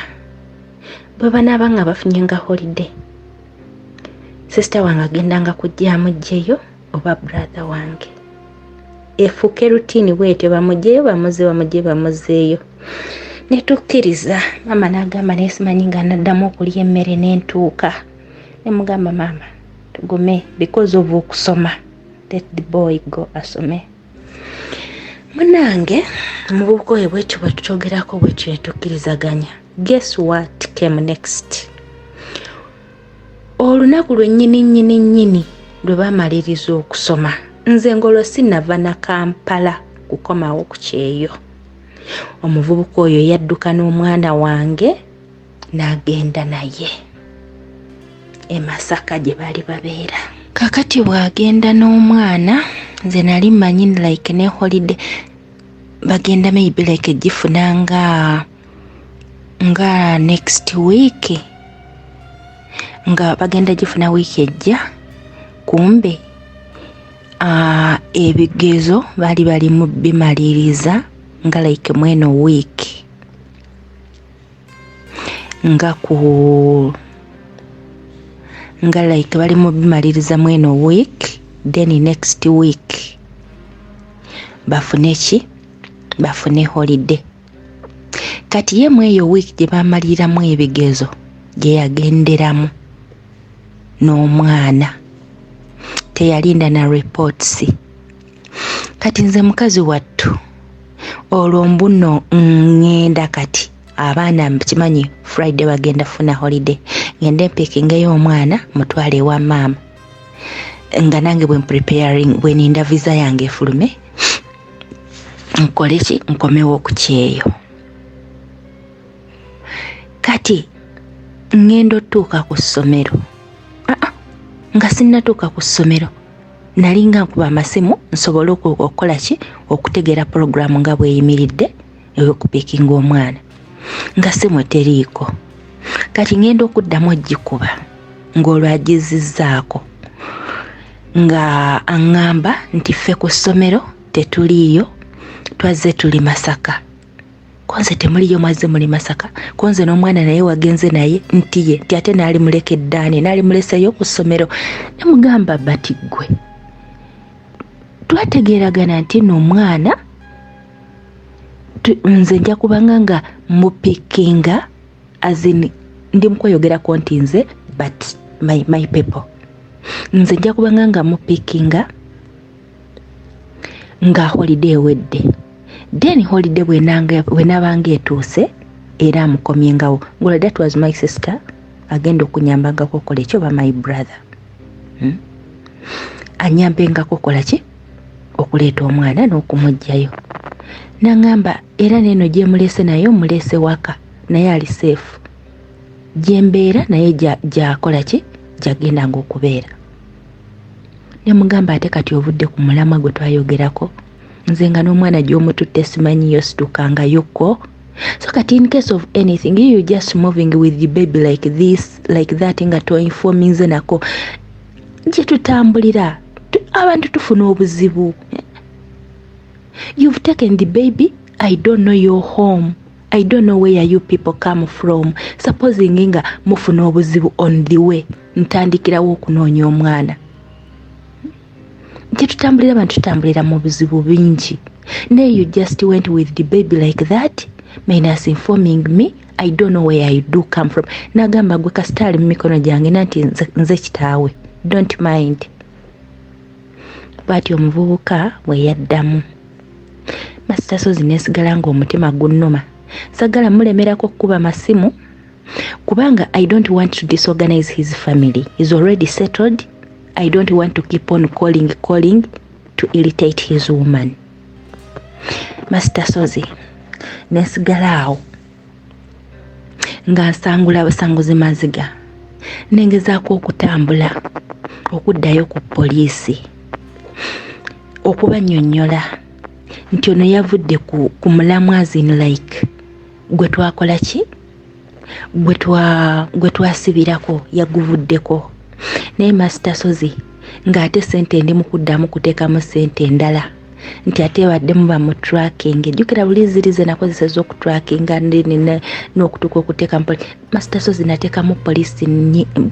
Speaker 4: Bwe banaaba nga bafunye nga holiday, sister wange agendanga kujjaamu gyeyo oba brother wange. Efuuke routine bwetyo bamugyeyo bamuzeeyo. Ne tukkiriza. Maama n'agamba naye simanyi nga naddamu okulya emmere n'entuuka. Ne mugamba maama tugume because of okusoma. Let the boy go asome. Munange mubuko ebwekyo bwe tutogerako bwekyo ne tukkirizaganya. Guess what came next? Olunaku lwennyini lwe baamaliriza okusoma, nze ngolo sinava na Kampala kukomawo ku kyeyo. Omuvubuka oyo yadduka n'omwana wange n'agenda naye e Masaka gye baali babeera. Kakati bw'agenda n'omwana nze nali mmanyi like ne holiday bagenda maybe like gifuna nga next week, nga bagenda gifuna wiiki ejja. Kumbe ebigezo bali mu bimaliriza nga like mweno week nga like bali mu bimaliriza mweno week, then next week bafune holiday. Kati ye mweyo week gye bamaliramu ebigezo gye yagenderamu n'omwana teyalinda na reports. Kati nze mukazi wattu olwo mbuno ngenda kati abaana kimanyi Friday bagenda funa holiday, ngende mpikingeyo omwana mutwale wa maama nga nange bwe ninda visa yange efulume nkole ki nkomewo ku kyeyo. Kati ngendo tuuka ku ssomero, nga sinnatuuka ku ssomero nalinga nkuba amasimu nsobole okukola ki okutegeera program nga bweyimiridde ey'okupiikinga omwana nga simu teriiko. Kati ngenda okuddamu ogikuba ng'olwo agizizzaako nga aŋŋamba nti ffe ku ssomero tetuliiyo, twazze tuli Masaka. Konze temuliyo mwazze muli Masaka. Konze n'omwana naye wagenze naye nti ye nti ate naali mulekeddaani naali muleseyo ku ssomero. Ne mugamba bati ggwe twategeeragana nti n'omwana nze nja kubanga nga mupikinga azini ndi mukweyogerako nti nze but my people nze nja kubanga nga mupikinga nga holiday ewedde, then holiday bwenabanga etuuse era amukomyengawo ngola that was my sister agenda okunyambangako okola ekyo ba my brother anyambengako okola ki okuleeta omwana n'okumugjayo. Nangamba era neno gye mulese naye mulese waka naye ali safe, gyembeera naye gyakola ki gyagendanga okubeera. Ne mugamba ate kati ovudde ku mulamwa gwe twayogerako nze nga n'omwana gy'omututte simanyiyo situkangayoko. So kati in case of anything you just moving with the baby like this like that nga toinformi nze nako gye tutambulira abantu tufuna obuzibu. You've taken the baby, I don't know your home, I don't know where you people come from. Supposing nga mufuna obuzibu on the way ntandikirawo okunoonya omwana. Gye tutambulira abantu tutambulira mu buzibu bingi. Now you just went with the baby like that minus informing me I don't know where I do come from. Nagamba gwe kasitali mu mikono gyange nanti nze kitaawe, don't mind. Bati omuvubuka bwe yaddamu Master Sozi nesigala ng'omutima gunnuma. Sagala mulemerako kuba masimu kubanga I don't want to disorganize his family. He's already settled. I don't want to keep on calling to irritate his woman. Master Sozi nesigala awo nga nsangula abasanguzi maziga nengezaako okutambula okuddayo ku poliisi okubannyonnyola nti ono yavudde ku mulamu azin like gwe twakola ki gwe twasibirako yaguvuddeko naye Master Sozi ng'ate sente ndi mu kuddamu kuteekamu sente endala nti ate baddemu ba mu tracking ejjukira buli zirize nakozesa okutrackinga n'okutuuka okuteeka mu Master Sozi nateekamu poliisi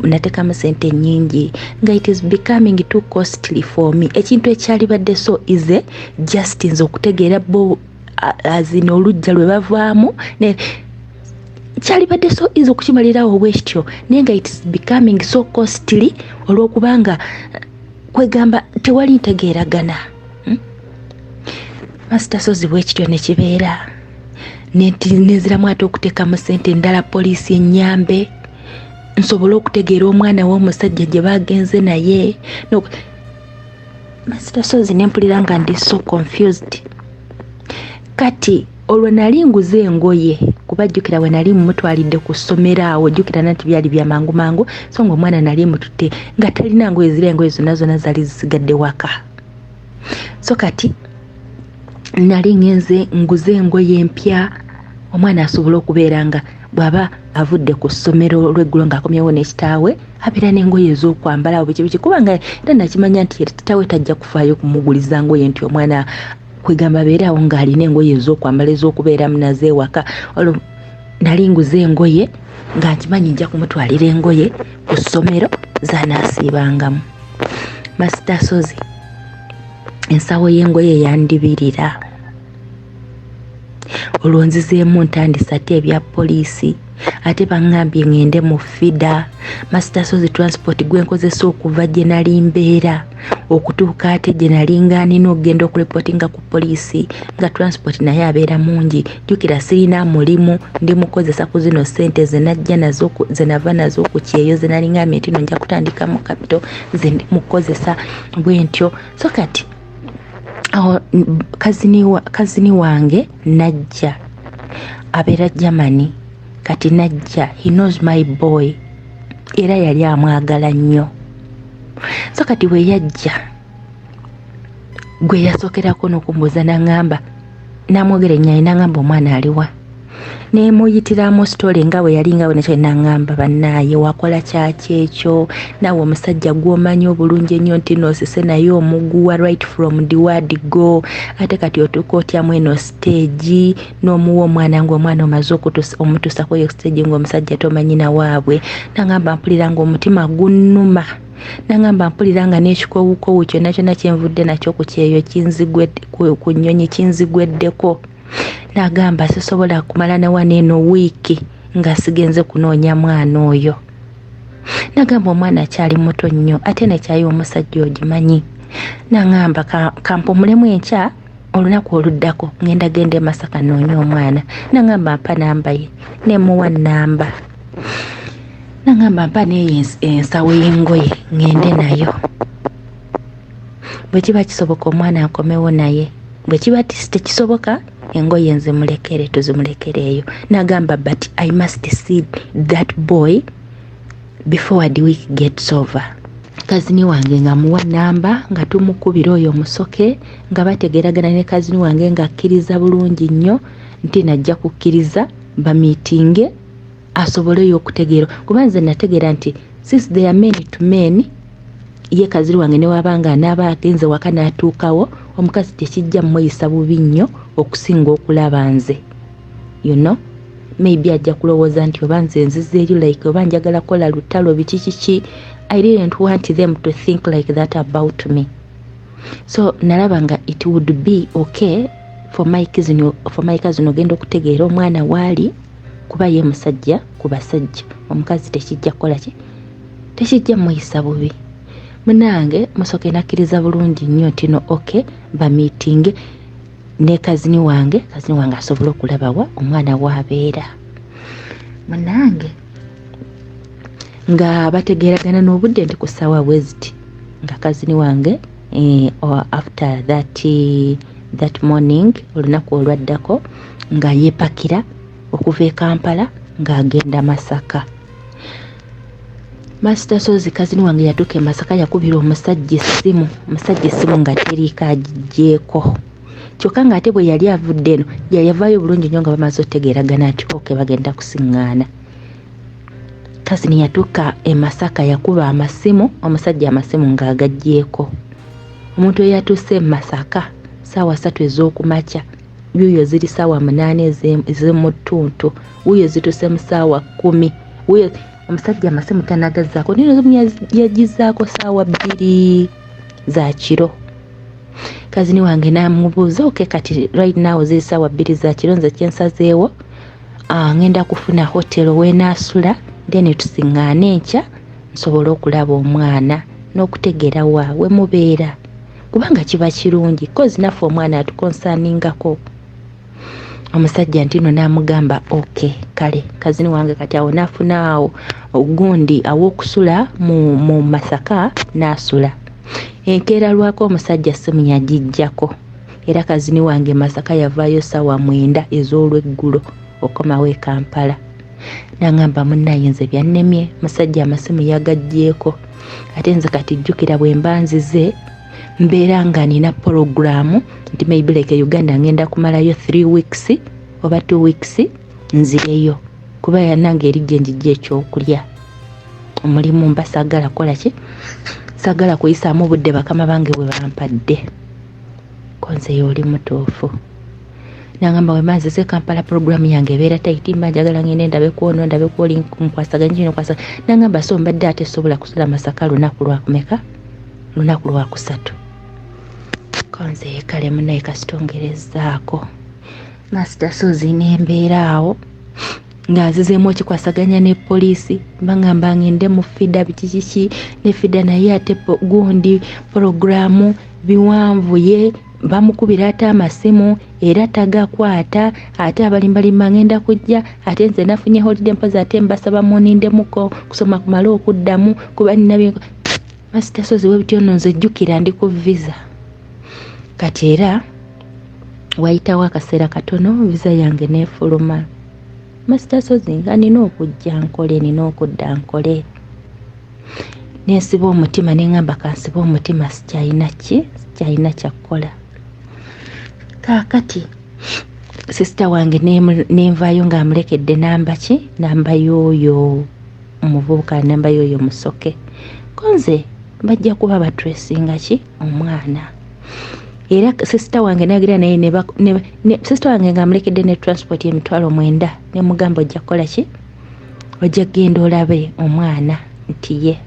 Speaker 4: nateekamu sente nnyingi nga it is becoming too costly for me. Ekintu ekyalibadde so easy just nze okutegeera bo azina olujja lwe bavaamu kyalibadde so easy okukimalirawo bwekityo naye nga it is becoming so costly olw'okubanga kwegamba tewali ntegeeragana. Master Sozi bwekityo ne kibeera neziramu ate okuteekamu sente endala poliisi ennyambe nsobole okutegeera omwana w'omusajja gye bagenze naye. Master Sozi ne mpulira nga ndi so confused. Kati olwo nali nguze engoye kuba jjukira we nali mumutwalidde ku ssomero awo jjukira nti byali bya mangu mangu so ng'omwana nali mututte nga talina ngoye ziri engoye zonna zaali zisigadde waka. So kati nali ngenze nguze engoye empya omwana asobola okubeera nga bw'aba avudde ku ssomero lw'eggulo ng'akomyewo n'ekitaawe abeera n'engoye ez'okwambala awo biki kubanga era nakimanya nti kitaawe tajja kufaayo kumuguliza ngoye nti omwana kwegamba abeera awo ng'alina engoye ez'okwambala ez'okubeeramu nazo ewaka. Olwo nali nguze engoye nga nkimanyi nja kumutwalira engoye ku ssomero zanaasiibangamu. Master Sozi ensawo y'engoye yandibirira olwo nzizeemu ntandisa ate ebya poliisi ate baŋŋambye ŋŋende mu fida. Master Sozi transport gwe nkozesa okuva gye nali mbeera okutuuka ate gye nali nganina okugenda okureportinga ku poliisi nga transport naye abeera mungi. Jjukira sirina mulimu ndi mukozesa ku zino ssente ze nava nazo ku kyeyo ze nali ngambye nti no nja kutandika mu kapito ze ndi mukozesa bwe ntyo. So kati awo kazini wange najja abeera Germany kati najja he knows my boy era yali amwagala nnyo. So kati we yajja gwe yasookerako n'okumbuuza n'aŋŋamba n'amwogera ennyanyi n'aŋŋamba omwana aliwa neemuyitiramu story nga bwe yali nga bwe nakyo n'aŋŋamba bannaaye wakola kyaki ekyo naawe omusajja gw'omanyi obulungi ennyo nti noosise naye omuguwa right from the word go ate kati otuuka otyamu eno stage n'omuwa omwana ng'omwana omaze omutuusako eyo stage ng'omusajja tomanyi na waabwe. N'aŋŋamba mpulira ng'omutima gunnuma n'aŋŋamba mpulira nga n'ekikoowukoowu kyonna kyonna kyenvudde nakyo ku kyeyo ku nnyonyi kinzigweddeko. N'agamba sisobola kumala na wano eno wiiki nga sigenze kunoonya mwana oyo. N'agamba omwana akyali muto nnyo ate nekyayi omusajja ogimanyi. N'aŋŋamba kampumulemu enkya olunaku oluddako ngenda gende Masaka noonya omwana. N'aŋŋamba mpa namba ye nemuwa namba. N'aŋŋamba mpa neyo ensawo y'engoye ngende nayo bwe kiba kisoboka omwana akomewo naye bwe kiba tekisoboka engoye nzimulekere tuzimulekereeyo. N'agamba but I must see that boy before the week gets over. Kazini wange nga muwa namba nga tumukubira oyo omusoke nga bategeragana ne kazini wange nga akkiriza bulungi nnyo nti najja kukkiriza bamiitinge asoboleyo okutegeera kuba nze nategeera nti since they are men to men ye kazini wange ne wabanga anaaba agenze waka n'atuukawo omukazi tekijja mmuyisa bubi nnyo okusinga okulaba nze. You know, maybe ajja kulowooza nti oba nze nzizeeyo like oba njagala kola lutalo biki. I didn't want them to think like that about me. So nalaba nga it would be okay for my cousin ogenda okutegeera omwana waali kuba ye musajja ku basajja omukazi tekijja kukola ki tekijja mmuyisa bubi. Munange musoke nakkiriza bulungi nnyo nti no okay bamiitinge ne kazini wange asobola okulaba wa omwana waabeera munange nga bategeeragana n'obudde nti ku ssaawa bweziti nga kazini wange after that morning olunaku olwaddako nga yeepakira okuva e Kampala ng'agenda Masaka. Master Sozi kazini wange yatuuka e Masaka yakubira omusajja essimu nga teriika agiggyeeko. Kyokka ng'ate bwe yali avudde eno yavaayo bulungi nnyo nga bamaze otegeeragana nti oke bagenda kusiŋŋaana. Kazini yatuuka e Masaka yakuba omusajja amasimu ng'agaggyeeko. Omuntu eyatuuse e Masaka ssaawa 3 ez'okumakya yuuyo ziri ssaawa 8 ez'omutuntu wuuyo zituuse mu ssaawa 10 wuuyo omusajja amasimu tanagazzaako nino yagizaako ssaawa 2 za kiro. Kazini wange n'amubuuza oke kati right now ziri ssaawa 2 za kiro nze kyensazeewo ngenda kufuna hotelo weenaasula then tusiŋŋaana enkya nsobole okulaba omwana n'okutegeera we mubeera kubanga kiba kirungi kozi naffe omwana atukonsaningako. Omusajja ntino n'amugamba oke kale kazini wange kati awo n'afuna awo ogundi aw'okusula mu Masaka n'asula. Enkeera lwako omusajja essimu yagiggyako era kazini wange Masaka yavaayo ssaawa 9 ez'olweggulo okomawo e Kampala. N'angamba munnaye nze byannemye musajja amasimu yagaggyeeko ate nze kati jjukira bwe mbanzize mbeera nga nina porogulaamu nti maybe like Uganda ngenda kumalayo 3 weeks oba 2 weeks nzireyo kuba yanange eri gye njijja ekyokulya omulimu mba saagala kola ki saagala kuyisaamu obudde bakama bange bwe bampadde konze y'oli mutuufu. N'angamba we maze Kampala program yange ebeera taiti mba njagala ngende ndabe kuono ndabe kuoli nkwasaganya kino nkwasa. N'angamba so mbadde ate sobola kusula Masaka lunaku lwakumeka lunaku lwakusatu. Konze kale munnaye kasitongerezaako. Master Sozi n'embeera awo ng'azizeemu okikwasaganya ne poliisi bangamba ngende mu fida bikiki ne fida naye ate gundi programu biwanvuye bamukubira ate amasimu era tagakwata ate abalimbalima ngenda kujja ate nze nafunye holiday mpozi ate mbasaba munindemuko kusoma kumala okuddamu kuba nina Master Sozi webityo nno nze jjukira ndi ku visa kati era wayitawo akaseera katono visa yange neefuluma. Master Sozi nga nina okujja nkole nina okudda nkole nensiba omutima neŋŋamba kansiba omutima sikyalina kyakukola. Kaakati sister wange nenvaayo ng'amulekedde namba y'oyo omuvubuka namba y'oyo musoke konze bajja kuba batresinga omwana era sister wange nagira naye ne sister wange ng'amulekedde ne transport y'emitwalo 9 ne mugamba ojja kukola ojja genda olabe omwana nti ye.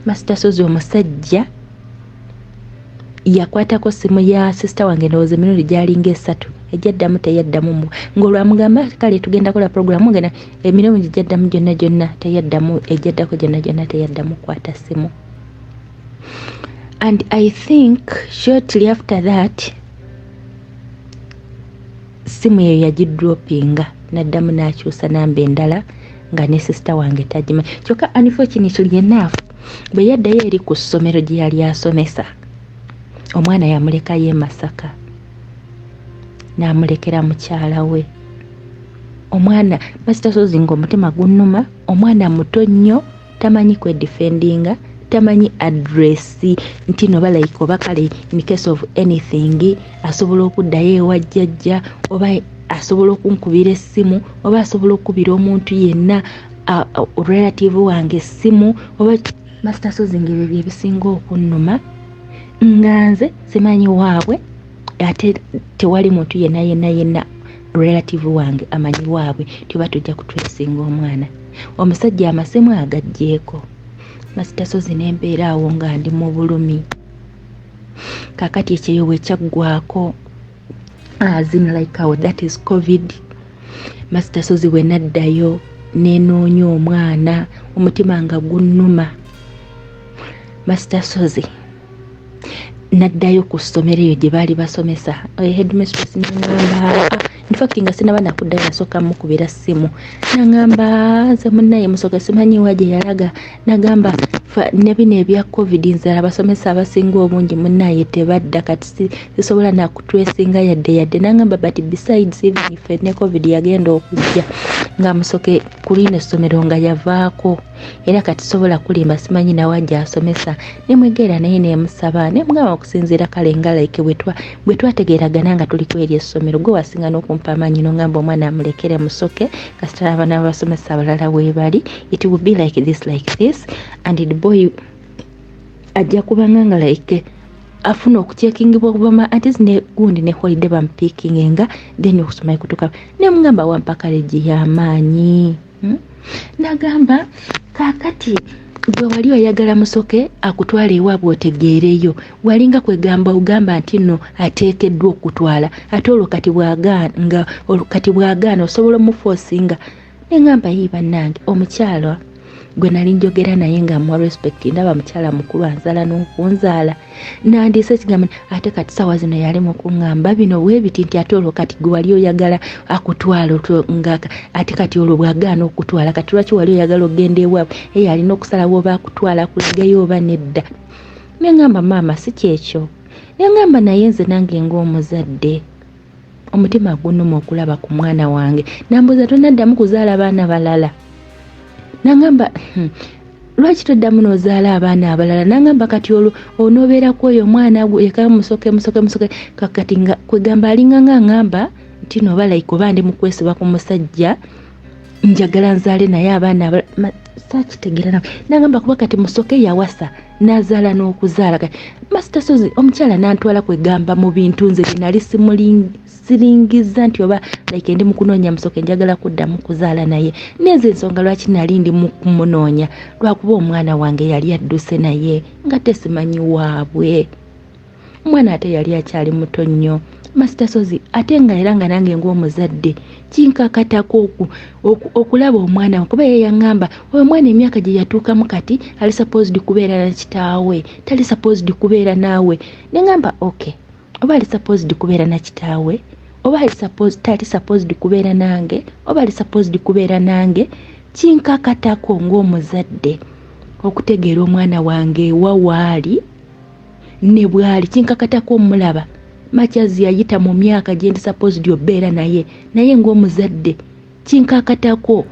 Speaker 4: Master Sozi omusajja yakwatako simu ya sister wange ndowooza emirundi gyalinga 3 ejyaddamu teyaddamu ng'olwamugamba kale tugenda kola programu ngena emirundi gyaddamu gyonna teyaddamu ejyaddako gyonna teyaddamu kwata simu. And I think shortly after that simu eyo yagidropinga naddamu n'akyusa namba endala nga ne sister wange tagimanyi. Kyokka unfortunately enough bwe yaddayo eri ku ssomero gye yali asomesa omwana yamulekayo e Masaka n'amulekera mukyala we. Omwana Master Sozi ng'omutima gunnuma omwana muto nnyo tamanyi kwedefendinga tamanyi adressi nti no balayika oba kale in case of anything asobola okuddayo ewa jjajja oba asobola okunkubira essimu oba asobola okukubira omuntu yenna relative wange essimu oba Master Sozi ng'ebyo bye bisinga okunnuma nga nze simanyi waabwe ate tewali muntu yenna relative wange amanyi waabwe tiba tujja kutwesinga omwana. Omusajja amasimu agaggyeko. Master Sozi n'embeera awo nga ndi mu bulumi. Kakati ekyeyo bwe kyaggwako azin like how that is COVID. Master Sozi we naddayo nenoonya omwana omutima nga gunnuma. Master Sozi naddayo ku ssomero eyo gye baali basomesa headmistress n'angamba in fact nga sinaba nakuddayo nasooka mukubira ssimu n'angamba nze munnaye musoke simanyi wa gye yalaga n'agamba ne bino ebya covid nzala abasomesa abasinga obungi munnaye tebadda kati sisobola nakutwesinga yadde n'angamba but besides even if ne covid yagenda okujja nga musoke kulina essomero nga yavaako era kati sobola kulimba simanyi nawajja asomesa nemwegera naye nemusaba nemugamba okusinziira kale nga like bwe twategeeragana nga tuli kweri essomero gwe wasinga n'okumpa amaanyi nongamba omwana amulekere musoke kasita abaana abasomesa abalala weebali it will be like this and the boy ajja kubanga nga like afuna okuchekingibwa kubama antes ne gundi ne holiday bampikinga then okusoma kutuka nemugamba wampaka leji y'amaanyi nagamba kakati gwe wali oyagala musoke akutwala ewaabwe otegeereyo walinga kwegamba ugamba nti no ateekeddwa okutwala ate olukati bwagaana osobola omuforcinga nengamba yiba nange omukyala gwe nali njogera naye nga mwa respect ndaba mukyala mukulu anzala n'okunzaala nandiise kigambo ate kati sawa zino yali mu kuŋŋamba bino weebiti nti ate olwo kati gwe wali oyagala akutwala ngaka ate kati olwo bwagaana okutwala kati lwaki wali oyagala ogenda ewaabwe eyo alina okusalawo oba akutwala kulegayo oba nedda neŋŋamba maama si kyekyo neŋŋamba naye nze nange ng'omuzadde omutima gunnuma okulaba ku mwana wange nambuuza tonaddamu kuzaala baana balala nangamba lwaki toddamu n'ozaala abaana abalala nangamba kati olwo onoobeerako oyo omwana gwe yeka musoke kakati nga kwegamba alinga nga ngamba nti nooba like oba ndi mu kwesiba ku musajja njagala nzaale naye abaana saakitegeera nawe nangamba kuba kati musoke yawasa n'azaala n'okuzaala Master Sozi omukyala n'antwala kwegamba mu bintu nze binali siringiza nti oba like ndi mu kunoonya musoke njagala kuddamu kuzaala naye neze ensonga lwaki nali ndi mu kumunoonya lwakuba omwana wange yali adduse naye nga tesimanyi waabwe omwana ate yali akyali muto nnyo Master Sozi ate nga era nga nange ng'omuzadde kinkakatako okulaba omwana kuba ye yaŋŋamba oyo mwana emyaka gye yatuukamu kati ali supposed kubeera na kitaawe tali supposed kubeera naawe neŋŋamba okay oba ali supposed kubeera na kitaawe oba tali supposed kubeera nange oba ali supposed kubeera nange kinkakatako ng'omuzadde okutegeera omwana wange wawaali ne bwali kinkakatako omulaba Machazi yayita mu myaka gye ndi supposed obeera naye ng'omuzadde kinkakatako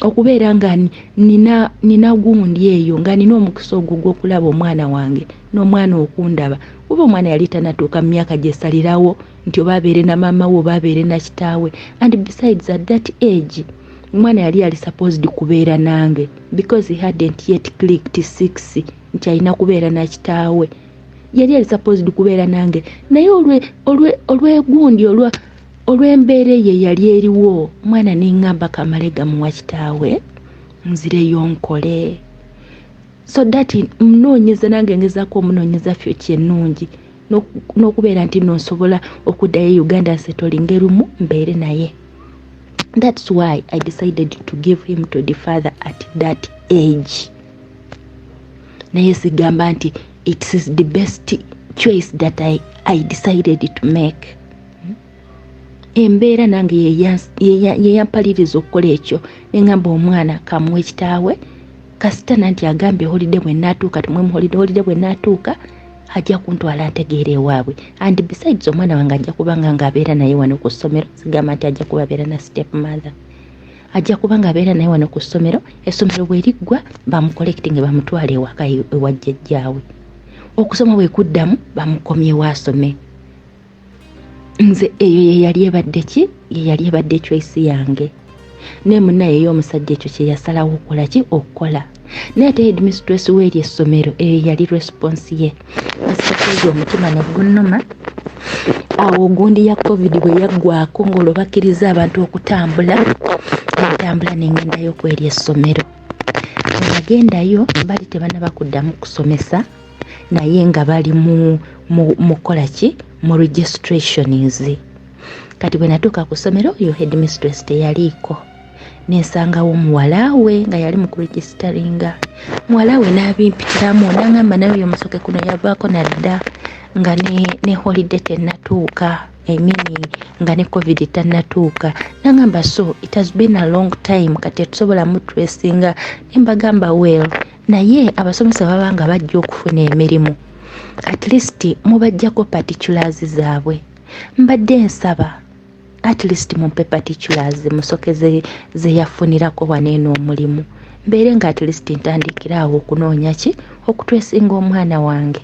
Speaker 4: okubeera nga nina gundi eyo nga nina omukisa ogwo gw'okulaba omwana wange n'omwana okundaba oba omwana yali tanatuuka mu myaka gye salirawo nti oba abeere na maama we oba abeere na kitaawe and besides at that age omwana yali supposed kubeera nange because he hadn't yet clicked 6 nti alina kubeera na kitaawe yali supposed kubeera nange naye olw'egundi olw'embeera ye yali eriwo omwana neŋŋamba kamalega muwa kitaawe nzireyo nkole so that munoonyeza nange ngezaako omunoonyeza future ennungi n'okubeera nti nonsobola okuddayo Uganda nsettolinge lumu mbeere naye. That's why I decided to give him to the father at that age. Naye sigamba nti it is the best choice that I decided to make. Embeera nange yeyampaliriza okukola ekyo neŋŋamba omwana kamuwe kitaawe kasita nanti agambe holiday bwe naatuuka tumwe holiday bwe naatuuka ajja kuntwala ntegeera ewaabwe and besides omwana wange ajja kubanga ng'abeera naye wano ku ssomero sigamba nti ajja kuba abeera na step mother ajja kuba ng'abeera naye wano ku ssomero essomero bwe liggwa bamukolektinge bamutwale ewaka ewa jjajjaawe okusoma bwe kuddamu bamukomyewo asome. Nze eyo yeyali ebadde choice yange ne munnaye y'omusajja ekyo kye yasalawo okukola ki okukola naye ate headmistress w'eri essomero eyo yali response ye asitakoze omutima ne gunnuma awo gundi ya covid bwe yaggwako ng'olwo bakkiriza abantu okutambula n'engendayo kweri essomero nagendayo bali tebanaba kuddamu kusomesa naye nga bali mu kola ki mu registrations. Kati bwe natuuka ku ssomero yo headmistress teyaliiko nensangawo muwala we nga yali mu kuregisteringa muwala we n'abimpitiramu n'aŋŋamba nawe omusoke kuno yavaako nadda nga ne holiday tennatuuka, nga ne covid tannatuuka. Nangamba so it has been a long time kati tusobola mutwesinga. Nembagamba well naye abasomesa babanga bajja okufuna emirimu, at least mubajjako particulars zaabwe. Mbadde nsaba at least mumpe particulars musoke ze yafunirako waneeno omulimu, mbeere nga at least ntandikiraawo okunoonya ki okutwesinga omwana wange.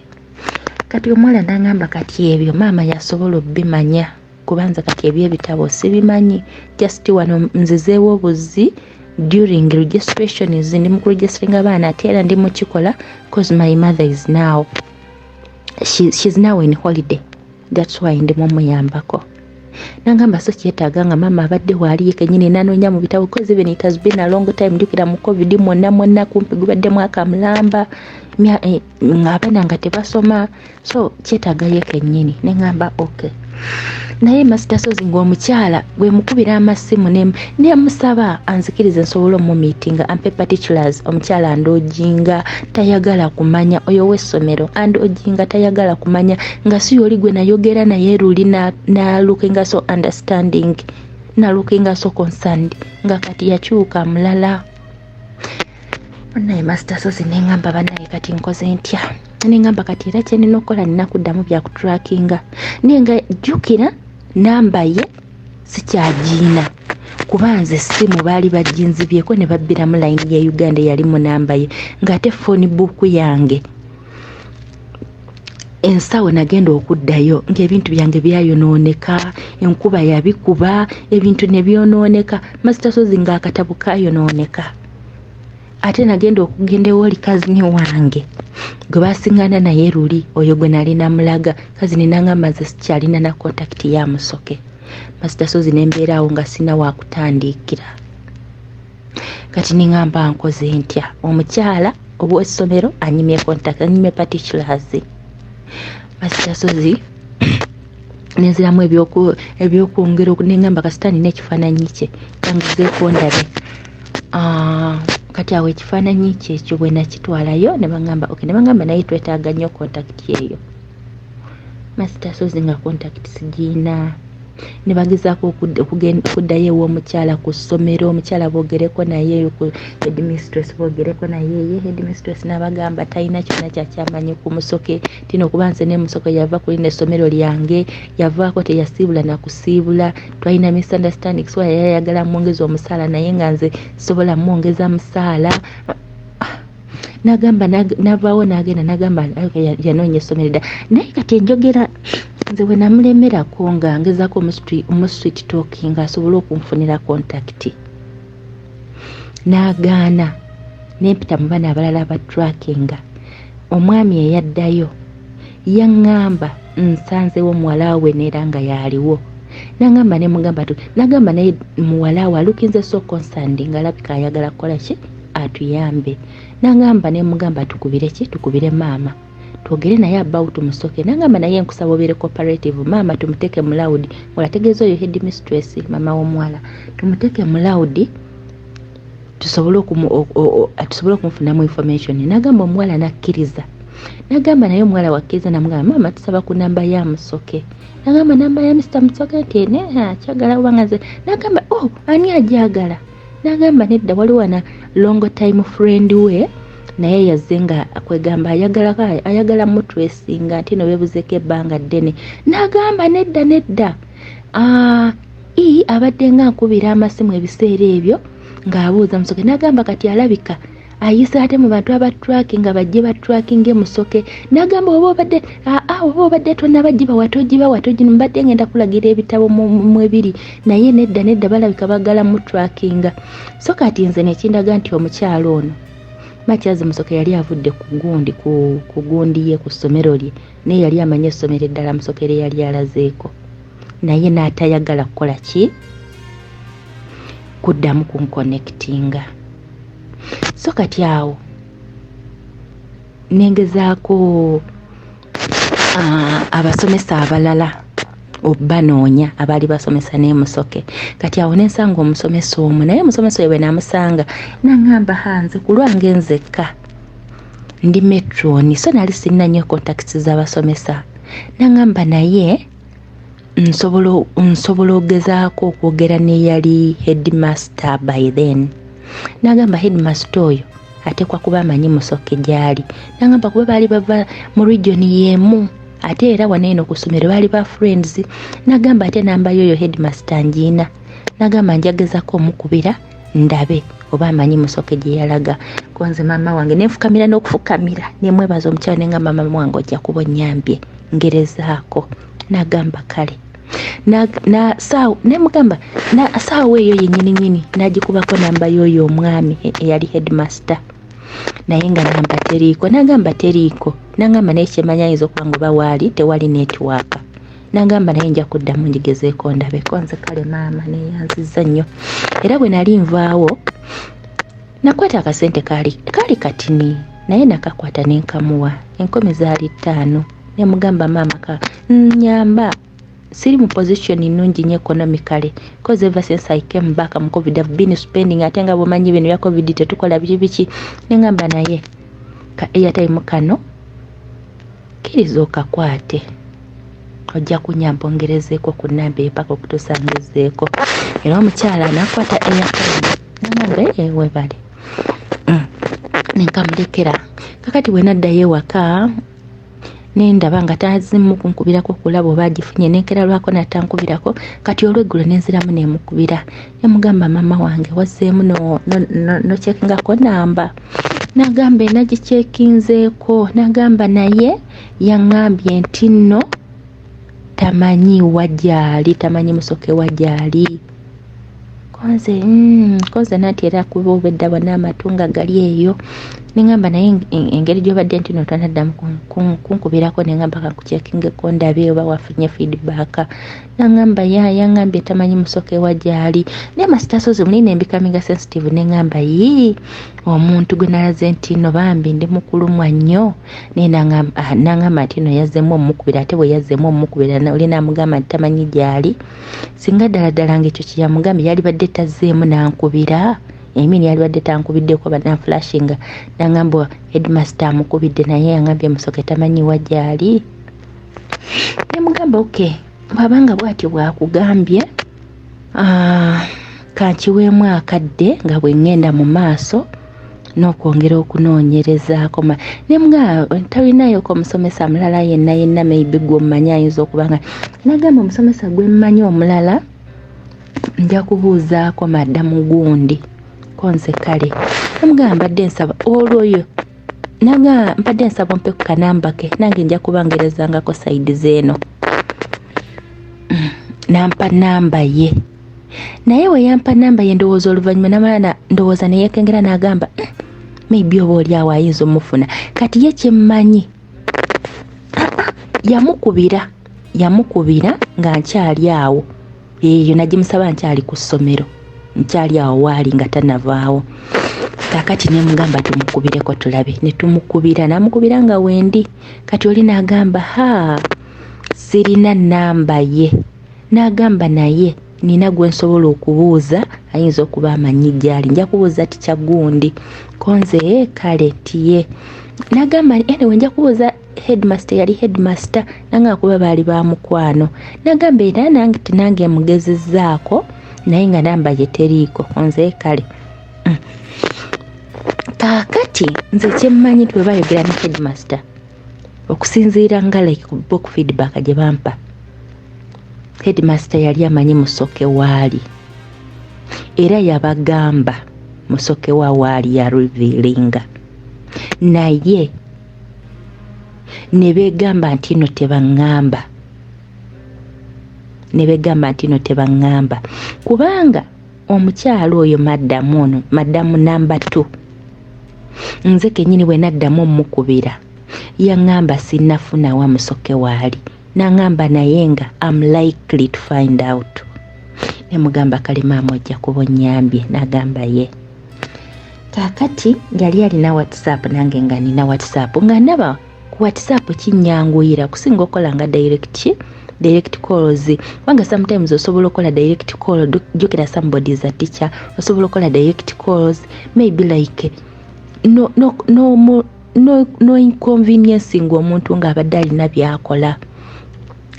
Speaker 4: Kati omuwala nangamba kati ebyo maama yasobola obimanya, kubanza kati ebyo ebitabo sibimanyi, just wano nzizeewo obuzi during registration ndi mu registering abaana ate era ndi mukikola cause my mother is now she's now in holiday, that's why ndi mumuyambako. Nangamba so kyetaaga nga maama abadde waali kenyini nanoonya mu bitabo cause even it has been a long time. Ndukira mu covid mwonna kumpi gubadde mwaka mulamba ng'abaana nga tebasoma, so kyetaaga ye kenyini. Nengamba okay. Naye Master Sozi ng'omukyala gwe mukubira amasimu nemusaba anzikirize nsobola omumiitinga ampe particulars. Omukyala andojinga tayagala kumanya, oyo w'essomero andojinga tayagala kumanya, nga si yoli gwe nayogera naye luli na looking so understanding, na looking so concerned, nga kati yakyuka mulala. Naye Master Sozi nengamba banaye kati nkoze ntya? Nengamba kati era kyenina okukola nina kuddamu bya kutrackinga. Nenga jjukira namba ye sikyagiina, kubanze simu baali bajinzibyeko ne babbiramu line ya Uganda yali mu namba ye, ng'ate phone book yange ensawo nagenda okuddayo ng'ebintu byange byayonooneka, enkuba yabikuba, ebintu ne byonooneka. Master Sozi ng'akatabo kayonooneka. Ate nagenda okugenda ewali kazini wange gwe basingana naye luli, oyo gwe nali namulaga. Kazini nangamba nze sikyalina na contact ya Musoke. Master Sozi nembeeraawo nga sina wakutandikira. Kati ningamba nkoze ntya? Omukyala obw'essomero anyimye contact, anyimye particulars. Master Sozi nenziramu ebyokwongera okunengamba kasitani n'ekifaananyi kye kangezeeko ndabe. Kati awo ekifaananyi kye ekyo bwe nakitwalayo ne bangamba okay, ne bangamba naye twetaaga nnyo contact eyo. Master Sozi nga contact sigiina. Ne bagezaako okuddayo ew'omukyala ku ssomero, omukyala boogereko naye ku headmistress, boogereko naye ye headmistress n'abagamba talina kyonna kyakyamanyi ku Musoke. Tino okuba nze ne Musoke yava ku lino essomero lyange, yavaako teyasiibula na kusiibula, twalina misunderstanding, so yayagala mwongeza omusaala naye nga nze sobola mwongeza musaala. Nagamba navaawo n'agenda nagamba yanoonya essomero dda. Naye kati enjogera nze bwe namulemerako nga ngezaako omusweet talking asobole okunfunira contact, n'agaana. Nempita mu baana abalala aba tracking. Omwami eyaddayo yaŋŋamba nsanzewo muwala we neera nga yaaliwo. Nagamba ne mugamba nagamba naye muwala we alukinze so concerned ng'alabika ayagala kukola ki atuyambe. Nagamba ne mugamba tukubire ki? Tukubire maama twogere naye about Musoke. Nagamba naye nkusaba obeere cooperative, maama tumuteeke mu loud. Olategeeza oyo headmistress maama w'omuwala tumuteeke mu loud tusobole okumufunamu information. Nagamba omuwala nakkiriza. Nagamba naye omuwala wakkiriza namugamba maama tusaba ku namba ya Musoke. Nagamba namba ya Mr. Musoke nti kyagala kubanga nze. Nagamba ani ajagala? Nagamba nedda waliwo na long time friend we naye yazze nga akwegamba ayagala mutwesinga nti no bebuzeeko ebbanga ddene. Nagamba nedda abadde nga nkubira amasimu ebiseera ebyo ng'abuuza Musoke. Nagamba kati alabika ayisa ate mu bantu abatracking bajje batrackinge Musoke. Nagamba oba obadde tonabaggiba watogiba mbadde ngenda kulagira ebitabo mu ebiri naye nedda balabika bagala mutrackinga. So kati nze nekindaga nti omukyalo ono Matyazi Musoke yali avudde ku gundi ye ku ssomero lye, naye yali amanye essomero eddala Musoke lye yali alazeeko, naye n'atayagala kukola ki? Kuddamu kunconnectinga. So kati awo nengezaako abasomesa abalala obbanoonya abaali basomesa ne Musoke. Kati awo nensanga omusomesa omu, naye omusomesa oyo bwe namusanga nangamba hanze ku lwange nzekka ndi metron, so nali sirina nnyo contacts z'abasomesa. nangamba naye nsobola ogezaako okwogera n'eyali headmaster by then. Nagamba headmaster oyo atekwa kuba amanyi Musoke gyali. Nagamba kuba baali bava mu region yemu ate era waneeno ku ssomero baali ba friends. Nagamba ate namba yoyo headmaster njiina. Nagamba njagezako omukubira ndabe oba amanyi Musoke gye yalaga. Konze mama wange nenfukamira n'okufukamira nemwebaza omukyala nengamba mama wange ojja kuba onnyambye ngerezaako. Nagamba kale nemugamba saawa eyo yennyini nagikubako namba yoyo omwami eyali headmaster naye nga namba teriiko. Nagamba teriiko. Nagamba naye kyemanya ayinza okuba ngoba waali tewali netiwaaka. Nagamba naye nja kuddamu njigezeeko ndabe. Konze kale maama neyanziza nnyo era bwe nali nvaawo nakwata akasente kaali katini naye nakakwata nenkamuwa enkomi zaali 5. Nemugamba maama nyamba siri mu position nnungi nnyo economically because ever since I came back mu COVID I've been spending ate nga bwomanyi bino ya COVID tetukola biki. Nengamba naye ka airtime kano kiriza okakwate ojja kunyamba ongerezeeko ku namba epaka okutusangizeeko. Era omukyala nakwata airtime nangamba webale nenkamulekera. Kakati bwe naddayo ewaka nendaba nga tazimu kunkubirako kulaba oba agifunye nenkera lwako natankubirako. Kati olweggulo nenziramu nemukubira nemugamba mama wange wazzeemu nokyekingako namba. Nagamba nagikyekinzeeko. Nagamba naye yaŋŋambye nti nno tamanyi wajali, tamanyi Musoke wajali. Konze nati era kuba obedda bwana amatunga gali eyo. Nengamba naye engeri gyobadde nti notanaddamu kunkubirako nengamba kankukyekingeko ndabe oba wafunye feedback. Nangamba yaŋŋambye tamanyi Musoke wajali. Naye masitasozi mulina embikaminga sensitive. Nengamba omuntu gwe nalaze nti no bambi ndi mukulumwa nnyo. Nangamba nti no yazzeemu omukubira ate bwe yazzeemu omukubira oli namugamba nti tamanyi gyali. Singa ddala ng'ekyo kyeyamugambye yali badde tazzeemu nankubira. Emini yali badde tankubiddeko bananflashinga. Nangamba headmaster amukubidde naye yangambye Musoke tamanyi wajali. Nemugamba okay bwabanga bwatyo bwakugambye kankiweemu akadde nga bwe ngenda mu maaso n'okwongera okunoonyerezaako. Nemugamba talinayoko omusomesa mulala yenna maybe gw'omumanyi ayinza okubanga. Nagamba omusomesa gwe mmanyi omulala nja kubuuzaako maddamu gundi. Konze kale nemugamba mbadde nsaba olwoyo nagamba mbadde nsaba mpe ku kanamba ke nange nja kubangerezangako sayidi zeeno. Nampa namba ye naye we yampa namba ye ndowooza oluvannyuma namala ndowooza neyekengera nagamba maybe oba oli awo ayinza omufuna. Kati ye kyemmanyi yamukubira nga nkyali awo. Eyo nagimusaba nkyali ku ssomero nkyali awo waali nga tanavaawo. Kakati nemugamba tumukubireko tulabe. Netumukubira namukubira nga wendi. Kati oli nagamba sirina namba ye. Nagamba naye nina gwe nsobola okubuuza ayinza okuba amanyi gyali. Nja kubuuza tica gundi. Konze kale tiye. Nagamba anyway nja kubuuza headmaster yali headmaster nanga kuba baali ba mukwano. Nagamba era nange mugezezzaako naye nga namba ye teriiko. Konze kale kakati nze kyemmanyi twe bayogera ne headmaster okusinziira nga like book feedback gye bampa. Headmaster yali amanyi Musoke waali era yabagamba Musoke waali ya revealinga naye ne begamba nti no tebaŋŋamba kubanga omukyalo oyo maddamu namba 2 nze kenyini we naddamu omukubira yaŋŋamba sinnafuna wa Musoke waali. Nangamba naye nga I'm likely to find out. Nemugamba kale maama ojja kuba onnyambye. Nagamba ye. Kakati yali alina WhatsApp nange nga nina WhatsApp nga ndaba ku WhatsApp kinyanguyira kusinga okola nga direct calls. Wanga sometimes osobola okola direct call jukira somebody is a teacher osobola okola direct calls maybe like no inconvenience ng'omuntu ng'abadde alina byakola.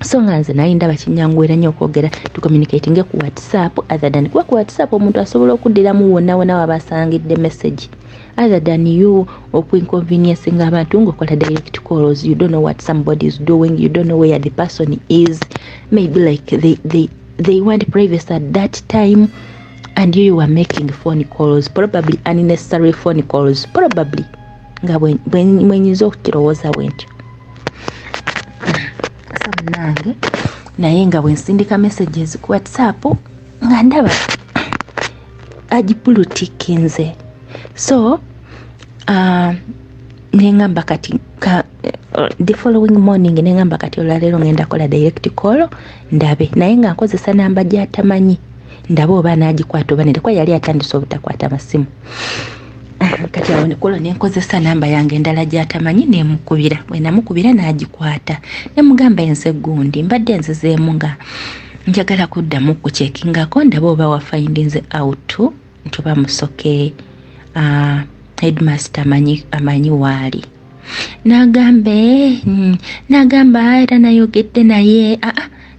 Speaker 4: so nga nze naye ndaba kinyangwera nnyo okwogera to communicating ku WhatsApp other than kuba ku WhatsApp omuntu asobola okuddiramu wonna waba asangidde message other than you inconveniencing abantu ng'okola direct calls. You don't know what somebody is doing, you don't know where the person is. Maybe like they want privacy at that time, and you are making phone calls, probably unnecessary phone calls, probably nga bwenyiza okukirowooza bwentyo. So nange naye nga bwensindika messages ku WhatsApp nga ndaba agipulutikinze. So nengamba kati the following morning nengamba kati olaleero ngenda kola direct call ndabe naye nga nkozesa namba gyatamanyi ndabe oba nagikwata oba nedekwa yali atandise obutakwata masimu. Kati awo nekolo nenkozesa namba yange endala gyatamanyi nemukubira. Bwe namukubira nagikwata nemugamba enze gundi mbadde nzizeemu nga njagala kuddamu kuchekingako ndabe oba wafindinze out nti oba musoke headmaster amanyi waali. Nagamba era nayogedde naye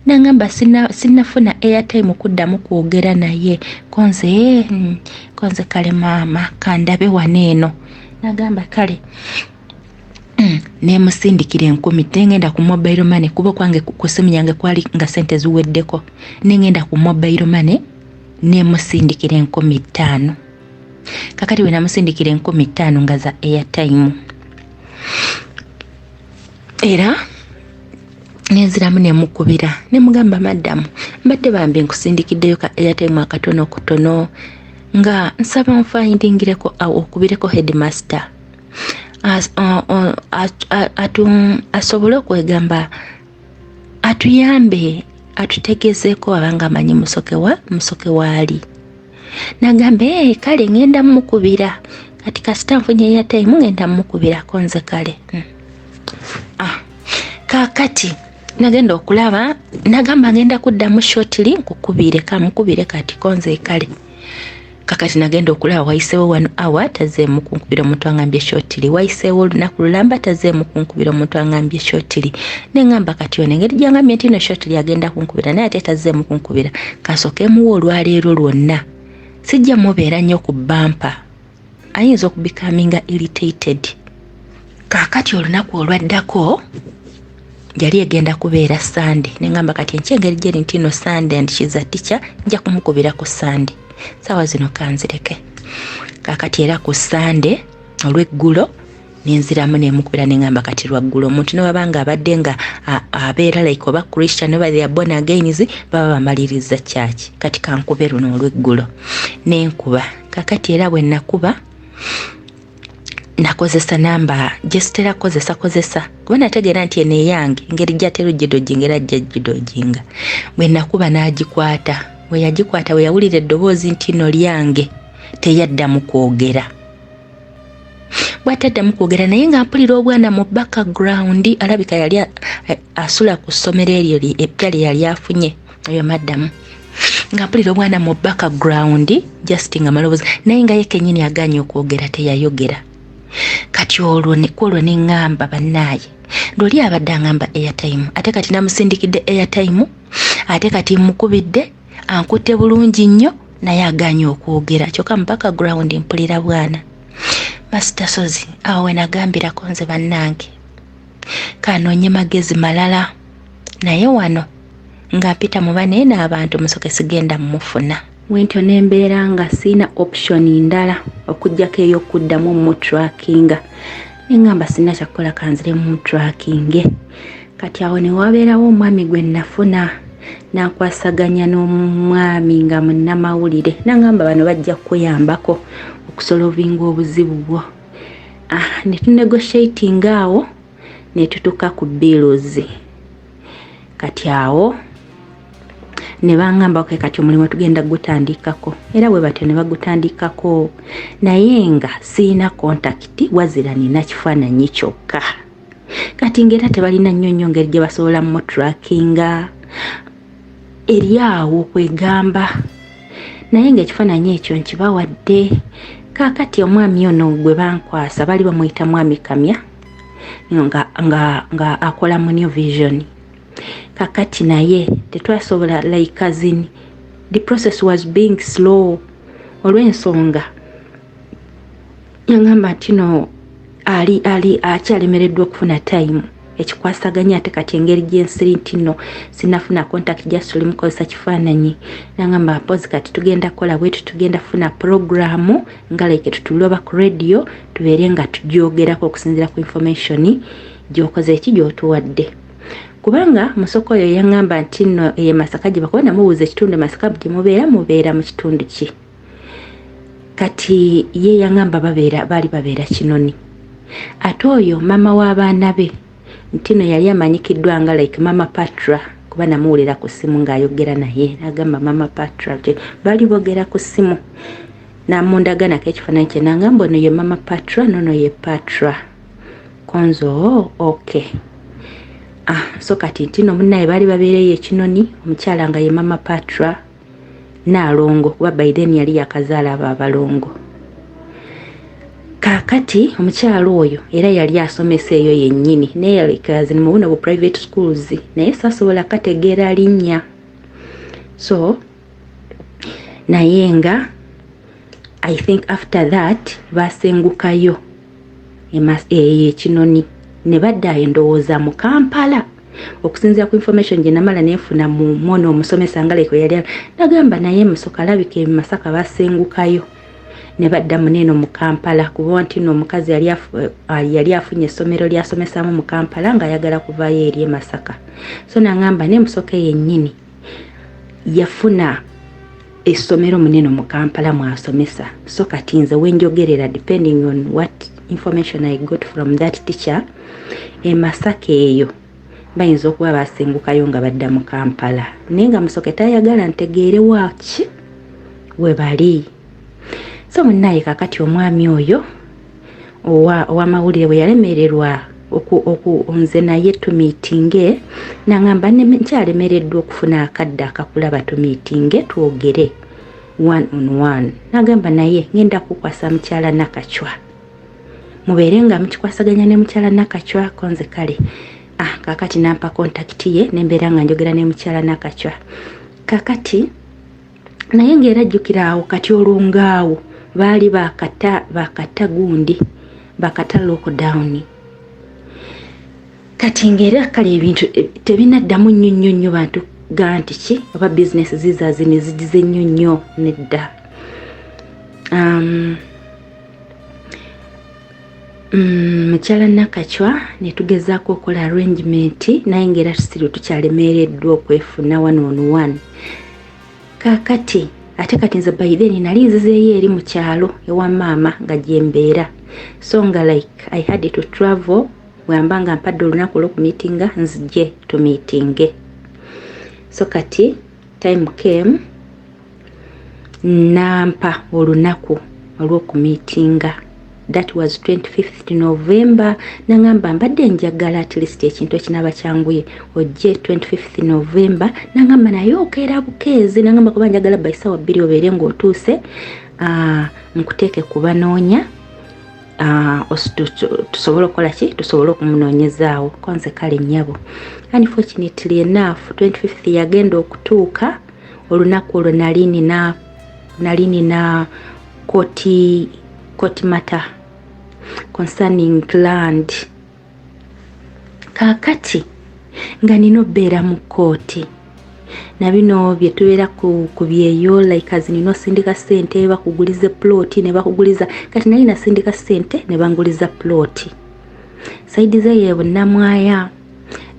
Speaker 4: nangamba sinafuna airtime kuddamu kwogera naye konze kale maama kandabe waneeno. Nagamba kale nemusindikira 10 ngenda ku mobile money kuba kwange ku simu yange kwali nga sente ziweddeko ngenda ku mobile money nemusindikira 15. Kakati we namusindikira 15 nga za airtime era nenziramu nemukubira nemugamba madam mbadde bambi nkusindikiddeyo ka airtime akatono kutono nga nsaba nfindingireko okubireko headmaster asobole okwegamba atuyambe atutegezeeko abanga amanyi musoke waali. Nagambe kale ngenda mukubira kati kasita nfunye airtime ngenda mukubira konze kale. Kakati nagenda okulaba nagamba ngenda kuddamu shortly nkukubire kamukubire kati konze kale. Kakati nagenda okulaba wayiseewo 1 hour tazeemu kunkubira omuntu angambye shortly, wayiseewo olunaku lulamba tazeemu kunkubira omuntu angambye shortly. Nengamba kati ono engeri gyangambye nti no shortly agenda kunkubira naye ate tazeemu kunkubira kansookemuwa olwaleero lwonna. Sijja mubeera nnyo ku bampa, ayinza okubikaminga irritated. Kakati olunaku olwaddako yali egenda kubeera Sunday. Nengamba kati enkyengeri gyeri nti no Sunday and she's a teacher nja kumukubira ku Sunday. Sawa zino kanzireke. Kakati era ku Sunday olw'eggulo nenziramu nemukubira nengamba kati lwaggulo omuntu newabanga abadde nga abeera like oba Christian oba they are born agains baba bamaliriza church. Kati kankube luno olw'eggulo nenkuba. Kakati era bwe nakuba nakozesa namba jestera kozesa kuba nategeera nti ene yange ngeri gyatero gidojingera jjidojinga. Bwe nakuba nagikwata we yagikwata we yawulira eddoboozi nti no lyange teyaddamu kwogera. Bwataddamu kwogera naye nga mpulira obwana mu background alabika yali asula ku ssomero eryo eppyali yali afunye oyo maddamu nga mpulira obwana mu background just nga maloboozi naye nga ye kennyini aganye okwogera teyayogera. Kati olwo neŋŋamba bannaaye ndoli abadde aŋŋamba airtime ate kati namusindikidde airtime ate kati mukubidde ankutte bulungi nnyo naye aganye okwogera kyokka mu background mpulira bwana. Master Sozi awo we nagambirako nze bannange kanoonye magezi malala naye wano nga mpita mu baneena abantu musoke sigenda mumufuna. Wentyo nembeera nga sina option ndala okujjako ey'okuddamu mu tracking. Nengamba sina kyakukola kanzire mu tracking. Kati awo ne wabeerawo omwami gwe nafuna nakwasaganya n'omwami nga munnamawulire nangamba bano bajja kuyambako okusolovinga obuzibu bwo. Ne tunegotiating awo ne tutuka ku bills. Kati awo ne bangamba kati omulimu tugenda gutandikako era bwe batyo ne bagutandikako naye nga siina contact wazira nina kifaananyi kyokka. Kati ngera tebalina nnyonnyo ngeri gye basobola mu tracking eri awo kwegamba naye ng'ekifaananyi ekyo nkibawadde. Kaakati omwami ono gwe bankwasa bali bamuyita mwami Kamya nga akola mu New Vision. kakati naye tetwasobola like cousin. The process was being slow. Olw'ensonga ngamba tino ali akyalemereddwa okufuna time ekikwasaganya ate kati engeri gyensiri ntino sinafuna contact just limukozesa kifaananyi nangamba pose kati tugenda kola bwetu tugenda funa programu nga like tutuloba ku radio tubeere nga tujyogerako okusinziira ku information gyokoze eki gyotuwadde kubanga musoko oyo yangamba nti nno ye Masaka gye bakuba namubuuza ekitundu Masaka gye mubeera mu kitundu ki kati ye yangamba baali babeera Kinoni ate oyo mama w'abaana be ntino yali amanyikiddwa nga like Mama Patra kuba namuwulira ku ssimu ng'ayogera naye agamba Mama Patra bali boogera ku ssimu namundagana k'ekifaananyi kye nangamba ono ye Mama Patra nono ye Patra konzo okay so kati ntino munnaye bali babeereyo Kinoni omukyala nga ye Mama Patra Nalongo kuba by then yali yakazaala abalongo kakati omukyalo oyo era yali asomesa eyo yennyini naye likazi mu buno bu private schools naye sasobola kategeera linnya so naye nga I think after that basengukayo Kinoni ne badda endowooza mu Kampala okusinziira ku information gye namala neefuna mu mwana omusomesa nga leko yali nagamba naye musoka alabika e Masaka basengukayo ne badda muneeno mu Kampala kuba nti no omukazi yali afunye essomero lyasomesaamu mu Kampala ng'ayagala kuvaayo eri e Masaka so nangamba ne musoka yennyini yafuna essomero muneeno mu Kampala mwasomesa so kati nze wenjogerera depending on what information I got from that teacher e Masaka eyo bayinza okuba basengukayo nga badda mu Kampala naye nga musoke tayagala ntegeere waaki we bali so munnaye kakati omwami oyo ow'amawulire bwe yalemererwa nze naye tumiitinge nangamba nkyalemereddwa okufuna akadde akakulaba tumiitinge twogere one on one nagamba naye ngenda kukwasa mukyala Nakachwa mubeere nga mukikwasaganya ne mukyala Nakachwa konze kale kakati nampa contact ye nembeera nga njogera ne mukyala Nakachwa kakati naye ng'era jjukira awo kati olungaawo baali bakata gundi bakata lockdown kati ng'era kale ebintu tebinaddamu nnyo bantu ganti ki oba business zizazine zigize nnyo nedda mukyala Nakachwa ne tugezaako okola arrangement naye ng'era tusiri tukyalemereddwa okwefuna one on one kakati ate kati nze by then nali nzizeeyo eri mu kyalo ewa maama nga gyembeera so nga like I had to travel wamba nga mpadde olunaku olw'okumiitinga nzije tumiitinge so kati time came nampa olunaku olw'okumiitinga that was 25th November nangamba mbadde njagala at least ekintu ekinaba kyanguye ojje 25th November nangamba naye okeera bukeezi nangamba kuba njagala by sawa 2 obeere ng'otuuse nkuteeke kubanoonya tusobole okukola ki tusobole okumunoonyezaawo konze kale nnyabo unfortunately enough 25th yagenda okutuuka olunaku olwo nali nina court matter concerning land kakati nga nino beera mu kooti na bino bye tubeera ku byeyo like as nino sindika ssente bakuguliza plot ne bakuguliza kati nali na sindika ssente ne banguliza plot saidi ze yebo namwaya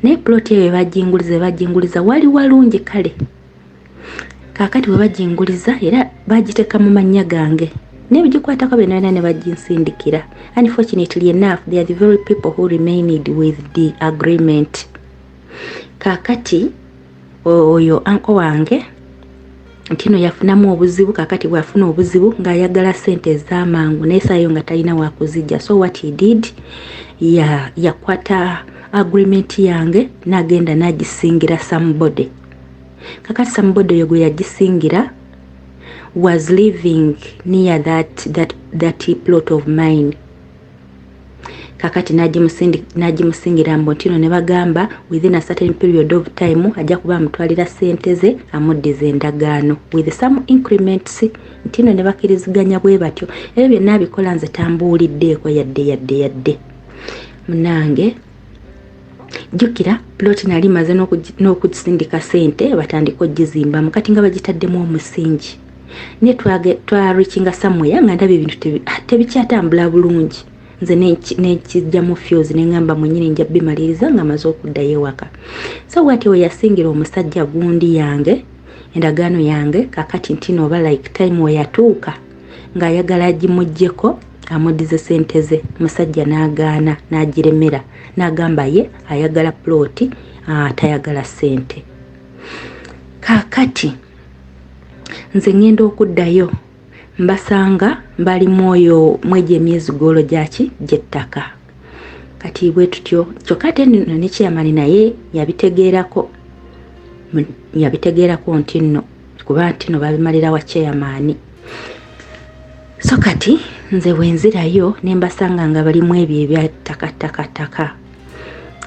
Speaker 4: ne plot eyo bajinguliza wali walungi kale kakati we bajinguliza era bagiteka mu mannya gange nebijikwatako benana ne bajinsindikira unfortunately enough they are the very people who remained with the agreement kakati oyo anko wange ntino yafunamu obuzibu kakati bwafuna obuzibu ng'ayagala ssente ez'amangu naye sayo nga talina wakuzijja so what he did yakwata agreement yange n'agenda n'agisingira somebody kakati somebody oyo gwe yagisingira was living near that plot of mine kakati nagimusingira mbu ntino ne bagamba within a certain period of time ajja kuba amutwalira ssente ze amuddiza endagaano with some increments. Ntino ne bakiriziganya bwe batyo. Ebyo byonna bikola nze tambuuliddeeko yadde munange. Jukira plot nali maze n'okuzisindika ssente batandika ogizimbamu kati nga bagitaddemu omusingi. Ne twarichinga somewhere nga ndabye ebintu tebikyatambula bulungi. Nze nekijja mu fuse ne ngamba mwenyine nja bimaliriza nga maze okuddayo ewaka. So wati we yasingira omusajja gundi yange endagaano yange kakati ntino oba like time we yatuuka nga ayagala agimuggyeko amuddize ssente ze. Musajja n'agaana n'agiremera n'agamba ye ayagala ploti tayagala ssente. Kakati nze ngenda okuddayo mbasanga mbali mwoyo mweje emyezi golo gyaki gyettaka. Kati bwe tutyo kyokate ne kyamani naye yabitegeerako ntino kuba ntino babimalira wa chairman. So kati nze wenzirayo ne mbasanga nga balimu ebyo ebyattaka.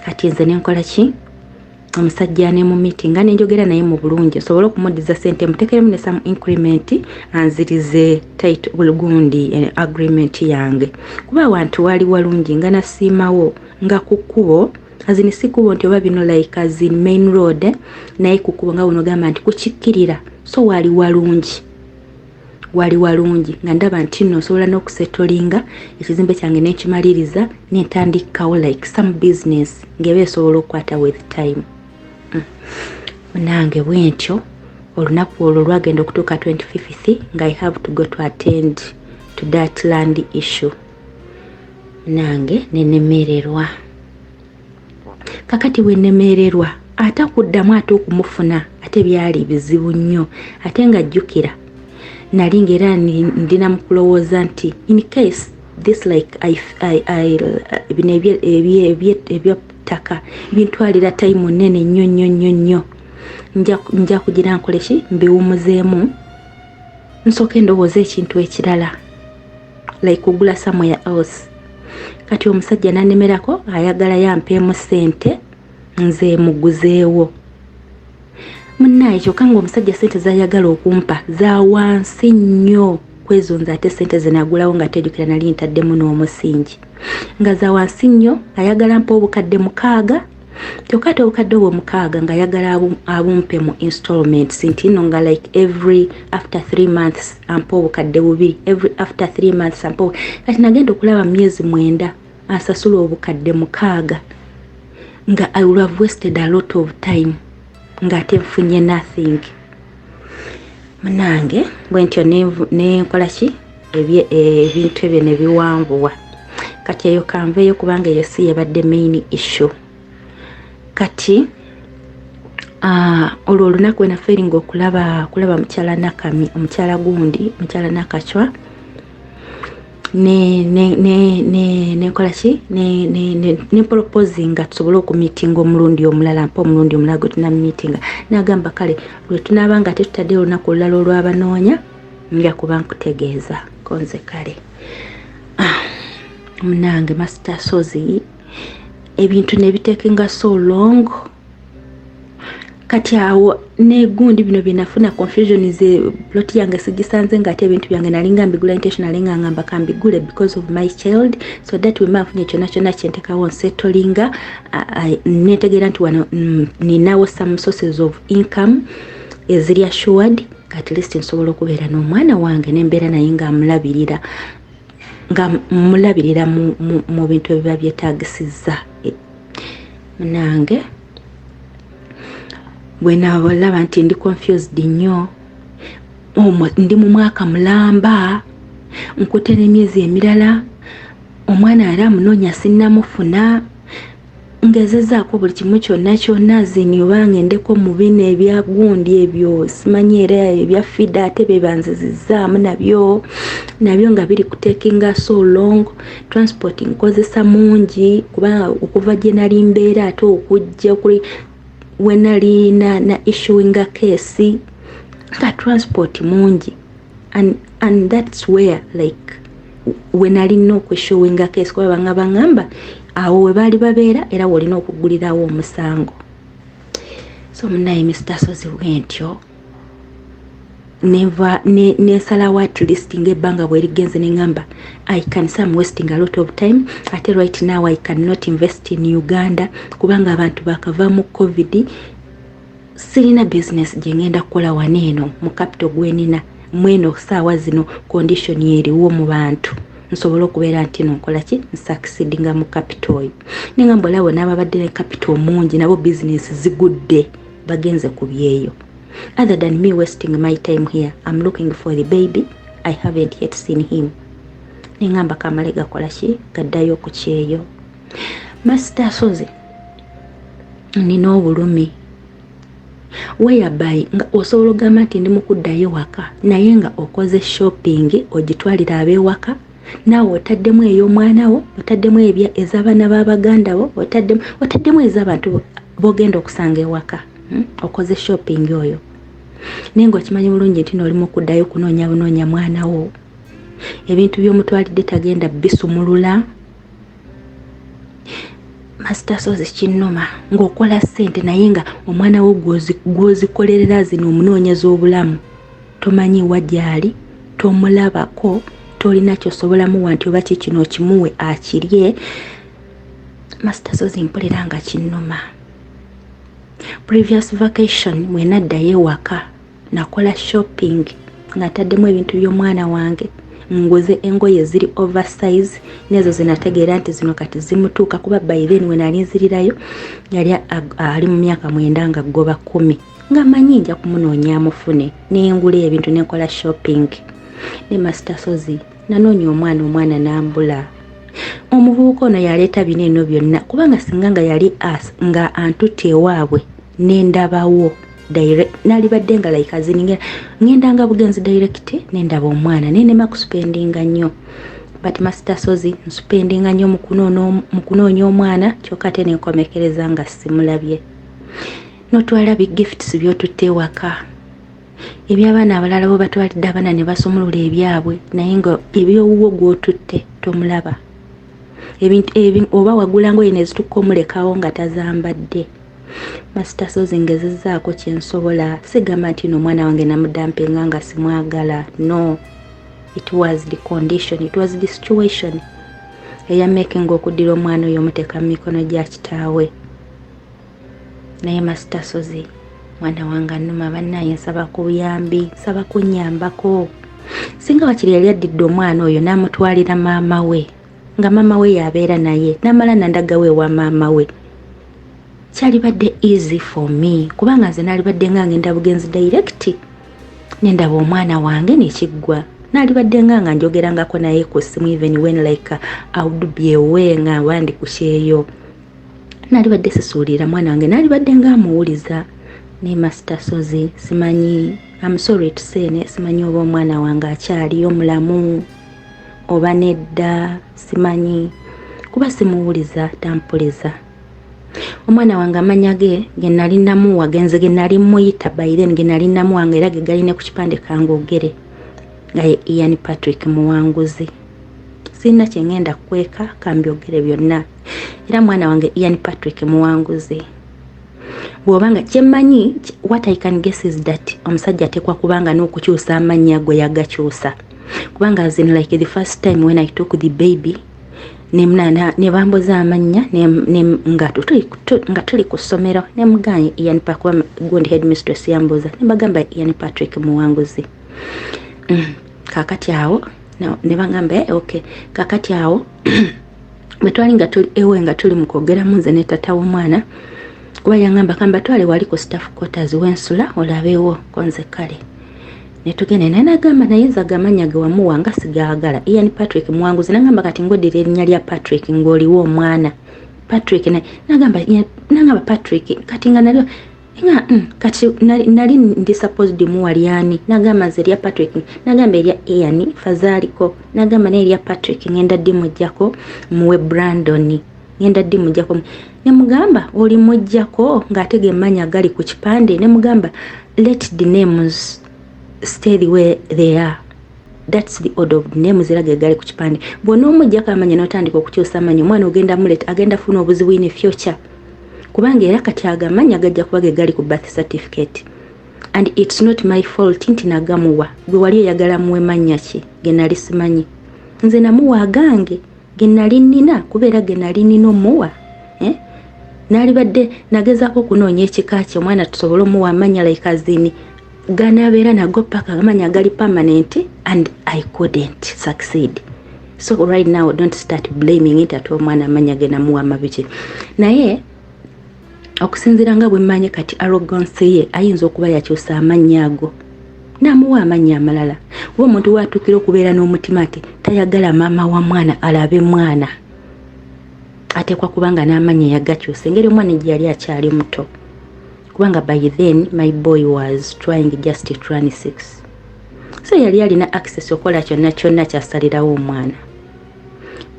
Speaker 4: Kati nze nenkola ki? Omusajja ne mu meeting ne njogera naye mu bulungi sobola okumuddiza ssente mutekeremu ne some increment anzirize tight bulgundi agreement yange kuba abantu wali walungi nga nasiimawo nga kukubo azini sikubo nti oba bino like as in main road naye kukubo nga wono gamba nti kukikkirira so wali walungi nga ndaba nti no sobola n'okusetolinga ekizimbe kyange n'ekimaliriza n'entandikawo like some business ngebe esobola okukwata with time. Nange bwentyo olunaku olwo lwagenda okutuuka 25th nga I have to go to attend to that land issue. Nange nenemererwa. Kakati we nemererwa ate kuddamu ate okumufuna ate byali bizibu nnyo ate nga jjukira nali ngera ndina mu kulowooza nti in case this like ebyettaka bintwalira time nene nnyo nja kugira nkole ki mbiwumuzeemu nsooke ndowooza ekintu ekirala like kugula somewhere else. Kati omusajja nanemerako ayagala yampeemu ssente nze muguzeewo. Munnaye kyokka nga omusajja ssente zayagala okumpa za wansi nnyo kwezo nze ate ssente ze nagulawo nga tejjukira nali ntaddemu n'omusingi nga za wansi nnyo. Ayagala mpa obukadde 6 kyokka ate obukadde obwo 6 nga ayagala abumpe mu installments nti no nga like every after 3 months ampa obukadde 2 every after 3 months ampa. Kati nagenda okulaba myezi 9 asasula obukadde 6 nga I would have wasted a lot of time nga ate nfunye nothing. Munange bwentyo nenkola ki ebintu ebyo ne biwanvuwa. Kati eyo kanveeyo kubanga eyo si yabadde main issue. Kati olwo olunaku we nafeeringa okulaba mukyala Nakami omukyala gundi mukyala Nakachwa nenkola ki ne proposing nga tusobole okumeetinga omulundi omulala mpa omulundi omulala gwe tunameetinga. Nagamba kale lwe tunaaba nga tetutadde olunaku olulala olw'abanoonya nja kuba nkutegeeza konze kale. Munange Master Sozi ebintu ne bitekenga so long. Kati awo ne gundi bino binafuna confusion ze plot yange sigisanze nga ate ebintu byange nalinga mbigula intentionally nga ngamba kambigule because of my child so that we mafunye kyona kyentekawo settlinga netegeera nti wano ninawo some sources of income eziri assured at least nsobola okubeera n'omwana wange nembeera naye nga mulabirira mu bintu ebiba byetaagisiza. Munange bwe nabalaba nti ndi confused nnyo ndi mu mwaka mulamba nkute n'emyezi emirala omwana era munoonya sinnamufuna ngezezaako buli kimu kyonna zini oba ngendeko mu bino ebya gundi ebyo simanyi era ebya fida ate bebanzizizaamu nabyo nga biri kutekinga so long. Transport nkozesa mungi kuba okuva gye nali mbeera ate okujja kuli we nali na issuing a case ka transport mungi and that's where like we nalina okweshowinga case kuba bangamba awo we bali babeera era wolina okugulirawo omusango. So munaye Mr. Sozi bwentyo never nesalawo at least ngebbanga bwe ligenze nengamba I can say I'm wasting a lot of time ate right now I cannot invest in Uganda kubanga abantu bakava mu COVID sirina business jengenda kukola waneeno mu capital gwenina mweno saawa zino condition yeriwo mu bantu nsobola okubeera nti nkola ki nsucceedinga mu capital nengamba lawo n'ababadde ne capital mungi nabo business zigudde bagenze ku byeyo. Other than me wasting my time here, I'm looking for the baby. I haven't yet seen him. Ningamba kamale gakola ki gaddayo ku kyeyo. Master Sozi nina obulumi whereby nga osobola ogamba nti ndi mu kuddayo waka naye nga okoze shopping ogitwalira ab'ewaka naawe otaddemu ey'omwana wo otaddemu ez'abaana b'abaganda bo otaddemu ez'abantu bogenda okusanga ewaka. Okoze shopping oyo nengo kimanyi bulungi nti oli mu kuddayo kunoonya mwana wo ebintu by'omutwalidde tagenda bisumulula. Master Sozi kinnoma ng'okola ssente naye nga omwana wo gw'ozikolerera zino omunoonyeza obulamu tomanyi wajjali tomulabako tolina kyosobola muwa nti oba kikino okimuwe akirye. Master Sozi mpulira nga kinnoma. Previous vacation mwena ddayo waka nakola shopping nga taddemu ebintu by'omwana wange nguze engoye ziri oversize nezo zinategeera nti zino kati zimutuuka kuba by then we nali nzirirayo yali ali mu myaka 9 nga goba 10 nga manyi nja kumunoonya amufune nengula ebintu nenkola shopping ne Master Sozi nanoonya omwana n'ambula. Omuvubuka ono yaleeta bineeno byonna kubanga singa nga yali nga antutte ewaabwe nendabawo direct nali badde nga like azininga ngenda nga bugenzi direct nendaba omwana nenema kuspendinga nnyo but Master Sozi nspendinga nnyo mu kunoonya omwana kyokka ate nenkomekereza nga simulabye. Notwala big gifts byotutte ewaka ebyabaana abalala bo batwalidde abaana ne basumulula ebyabwe naye nga ebyowuwo gw'otutte tomulaba. Ebintu oba wagula ngoye nezitukka omulekawo nga tazambadde. Master Sozi ngezezaako kyensobola sigamba nti n'omwana wange namudampenga nga simwagala. No, it was the condition, it was the situation eyamaking okuddira omwana oyo omuteeka mu mikono gya kitaawe. Naye Master Sozi mwana wange annuma bannaye nsaba ku buyambi nsaba kunnyambako. Singa wakiri yali addidde omwana oyo n'amutwalira maama we nga maama we yabeera naye n'amala nandaga we wa maama we kyali badde easy for me kubanga nze nali badde nga ngenda bugenzi direct nendaba omwana wange nekiggwa nali badde nga njogerangako naye ku simu even when like I would be away nga wandi ku kyeyo nali badde sisuulira mwana wange nali badde nga amuwuliza. Ne Master Sozi simanyi I'm sorry to say ne simanyi oba omwana wange akyali omulamu oba nedda simanyi kuba simuwuliza tampuliza. Omwana wange amanya ge nali namuwa genze ge nali muyita by then ge nali namuwanga era ge galine ku kipande kangogere nga Ian Patrick Muwanguzi. Sina kyengenda kweka kambyogere byonna era mwana wange Ian Patrick Muwanguzi. Bwobanga kyemmanyi what I can guess is that omusajja atekwa kubanga n'okukyusa amannya go yagakyusa kubanga as in like the first time when I took the baby ne bamboza amanya nga tuli ku ssomero ne muganye Ian Patrick gundi headmistress yamboza ne bagamba Ian Patrick Muwanguzi. Kakati awo ne bagamba okay kakati awo betwali nga tuli ewe nga tuli mukogera munze ne tata w'omwana kuba yangamba kamba twale wali ku staff quarters wensula olabeewo konze kale netugene nagamba naye zagamanya ge wamuwanga sigaagala Ian Patrick Muwanguzi nagamba kati ngodire erinnya lya Patrick ng'oliwo omwana Patrick nagamba Patrick kati nga nalyo kati nali ndi supposed muwaliani nagamba nze lya Patrick nagamba erya Ian fazaliko nagamba n'erya Patrick ngenda ddi mujjako muwe Brandon ngenda ddi mujjako ne mugamba oli mujjako ng'atege emmanya gali ku kipande ne mugamba let the names stay the way they are. That's the order of name zirage gali ku kipande. Bw'ono omujjako amanya n'otandika okukyusa amanya omwana ogenda muleta agenda funa obuzibu in future. Kubanga era kati agamanya gajja kuba ge gali ku birth certificate. And it's not my fault nti nagamuwa. Gwe wali oyagala muwe mannya ki ge nali simanyi. Nze namuwa agange ge nali nnina kubeera ge nali nnina omuwa. Nali badde nagezaako okunoonya ekika kye omwana tusobole omuwa amanya like azini. Ganabeera nago paka amanya gali permanent and I couldn't succeed. So right now don't start blaming it at omwana amanya ge namuwa amabiki. Naye okusinzira nga bwe mmanye kati arrogance ye ayinza okuba yakyusa amanya ago. Namuwa amanya amalala. Wo omuntu watukira okubeera n'omutima ati tayagala maama wa mwana alabe mwana. Atekwa kubanga n'amanya yagakyusa engeri omwana gye yali akyali muto. Kubanga by then my boy was trying just to turn 6. So yali alina access okola kyonna kyasalirawo omwana.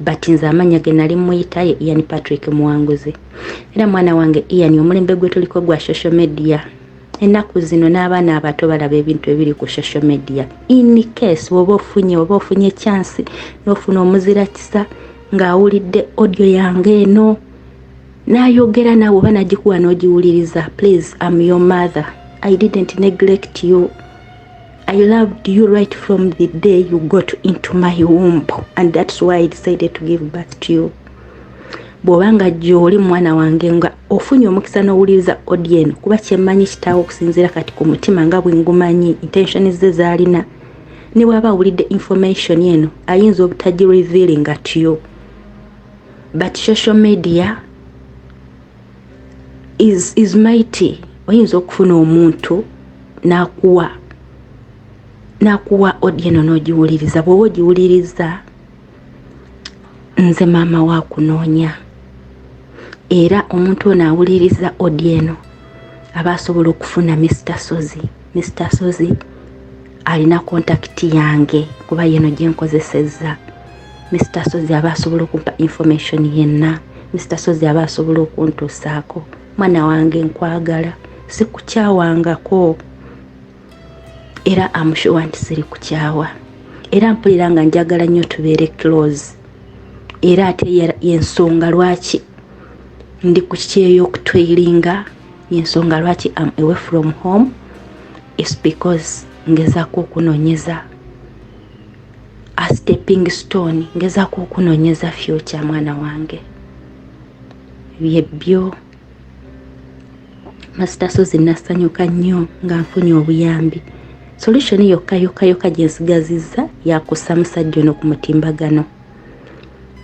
Speaker 4: But nze amanya ge nali muyita ye Ian Patrick Muwanguzi. Era mwana wange Ian omulembe gwe tuliko gwa social media. Ennaku zino n'abaana abato balaba ebintu ebiri ku social media. In case oba ofunye chance n'ofuna omuzira kisa ng'awulidde audio yange eno n'ayogera naawe oba nagikuwa n'ogiwuliriza. Please, I'm your mother. I didn't neglect you. I loved you right from the day you got into my womb, and that's why I decided to give birth to you. Bw'obanga gy'oli mwana wange nga ofunye omukisa n'owuliriza audio eno kuba kyemmanyi kitaawo okusinziira kati ku mutima nga bwe ngumanyi intention ze zaalina. Ne bw'aba awulidde information eno ayinza obutagirevealing at you. But social media is mighty. Oyinza okufuna omuntu n'akuwa audio eno n'ogiwuliriza. Bw'oba ogiwuliriza nze maama wa kunoonya. Era omuntu ono awuliriza audio eno aba asobola okufuna Mr. Sozi. Mr. Sozi alina contact yange kuba yeno gye nkozesezza. Mr. Sozi aba asobola okumpa information yenna. Mr. Sozi aba asobola okuntuusaako. Mwana wange nkwagala, sikukyawangako. Era amushuwa nti siri kukyawa. Era mpulira nga njagala nnyo tubeere close. Era ate yensonga lwaki ndi ku kyeyo okutweiringa, yensonga lwaki I'm away from home is because ngezaako okunoonyeza a stepping stone, ngezaako okunoonyeza future mwana wange. Byebyo Master Sozi nasanyuka nnyo nga nfunye obuyambi. Solution yokka gye nsigazizza yakussa musajja ono ku mutimbagano.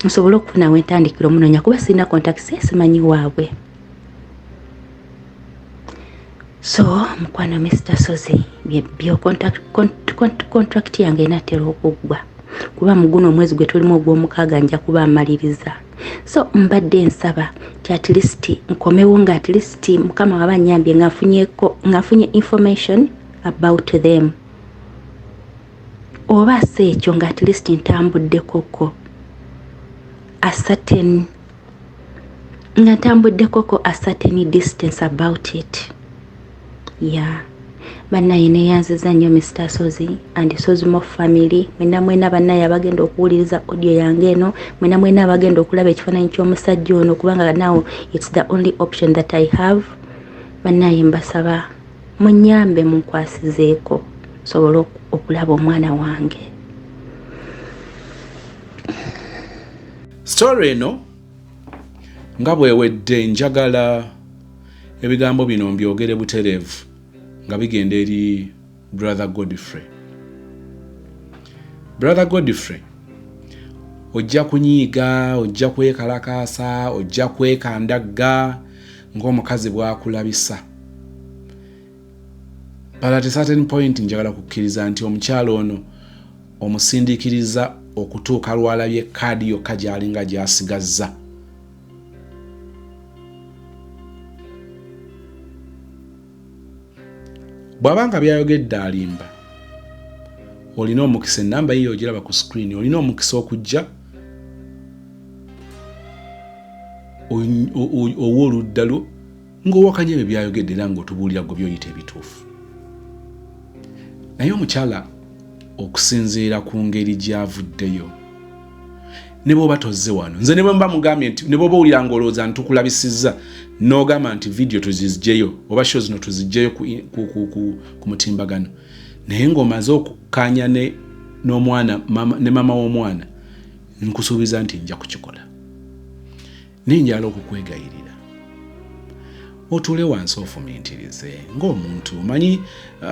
Speaker 4: Nsobola okufuna wentandikiro munoonya kuba sirina contacts simanyi waabwe. So mukwano Mr. Sozi byebyo contract yange inaatera okuggwa kuba mu guno omwezi gwe tulimu ogw'omukaaga nja kuba amaliriza. So mbadde nsaba ti at least nkomewo nga at least mukama waba nnyambye ngafunye information about them. Oba se ekyo nga at least ntambudde koko a certain distance about it. Yeah. Bannaye neyanziza nnyo Mr. Sozi and Sozi Mo family. Mwena bannaye abagenda okuwuliriza audio yange eno. Mwena abagenda okulaba ekifaananyi ky'omusajja ono kubanga now it's the only option that I have. Bannaye mbasaba munyambe munkwasizeeko sobola okulaba omwana wange.
Speaker 1: Story eno nga bwewedde njagala ebigambo bino mbyogere butereevu nga bigenda eri Brother Godfrey. Brother Godfrey, ojja kunyiiga, ojja kwekalakaasa, ojja kwekandagga ng'omukazi bw'akulabisa. But at a certain point njagala kukkiriza nti omukyalo ono omusindikiriza okutuuka lwalabye kaadi yokka gy'alinga gy'asigazza. Bw'abanga byayogedde alimba, olina omukisa ennamba yiyo ogiraba ku screen, olina omukisa okujja owa oludda lwo ng'owakanya ebyo byayogedde era ng'otubuulira gwe by'oyita ebituufu. Naye omukyala okusinziira ku ngeri gyavuddeyo. Ne bw'oba tozze wano nze ne bwe mba mugambye nti ne bw'oba owulira ng'olowooza ntukulabisizza n'ogamba nti vidiyo tuziggyeyo oba show zino tuziggyeyo ku mutimbagano naye ng'omaze okukkaanya n'omwana ne mama w'omwana nkusuubiza nti nja kukikola. Ninjala okukwegayirira otuule wansi ofumiitirize ng'omuntu omanyi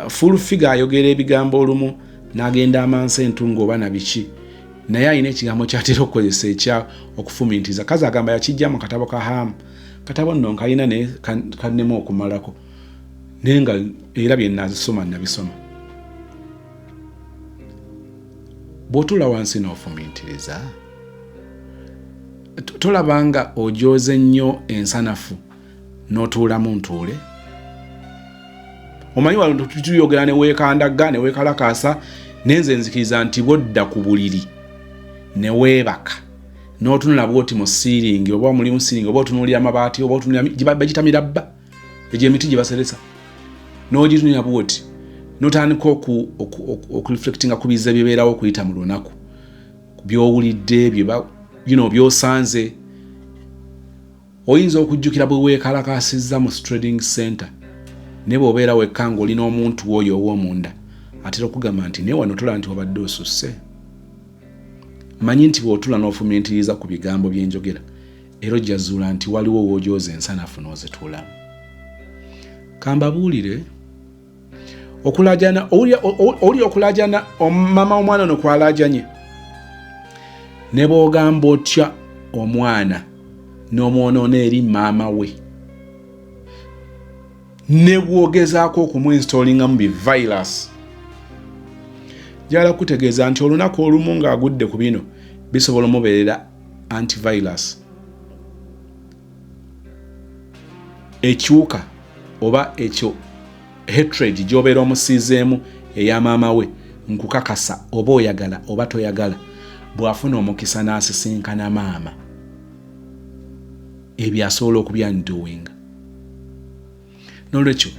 Speaker 1: full figure ayogera ebigambo olumu n'agenda amansa entungo oba na biki naye alina ekigambo kyatera okukozesa ekya okufumiitiriza. Kazi agamba yakijja mu katabo ka Hamu. Katabo nno nkalina naye kannemu okumalako naye nga era bye nazisoma nabisoma. Bw'otuula wansi n'ofumiitiriza tolabanga ojooze nnyo ensanafu n'otuulamu ntuule. Omanyi wano tuyogera ne weekandagga ne weekalakaasa nenze nzikiriza nti bw'odda ku buliri ne weebaka n'otunula bw'oti mu siiringi oba muli mu siiringi oba otunuulira amabaati oba otunuulira bagiyita mirabba egyo emiti gye baseresa n'ogitunulira bw'oti n'otandika okureflectinga ku bizza bibeerawo okuyita mu lunaku by'owulidde by'osanze. Oyinza okujjukira bwe weekalakaasizza mu trading center ne bw'obeera wekka ng'olina omuntu oyo ow'omunda atera okugamba nti naye wano tola nti wabadde osusse. Manyi nti bw'otula n'ofumiitiriza ku bigambo bye njogera era ojjazuula nti waliwo w'ojooza ensanafu n'ozituulamu. Kambabuulire okulaajana oli okulaajana mama omwana ono kwalaajanye ne bw'ogamba otya omwana n'omwonoona eri maama we ne bw'ogezaako okumuinstolinga mu bivirus njagala kutegeeza nti olunaku olumu ng'agudde ku bino bisobola omubeerera antivirus. Ekiwuka oba ekyo hatred gy'obeera omusiizeemu eya maama we nkukakasa oba oyagala oba toyagala bw'afuna omukisa n'asisinkana maama ebyo asobola okubyandoinga. N'olwekyo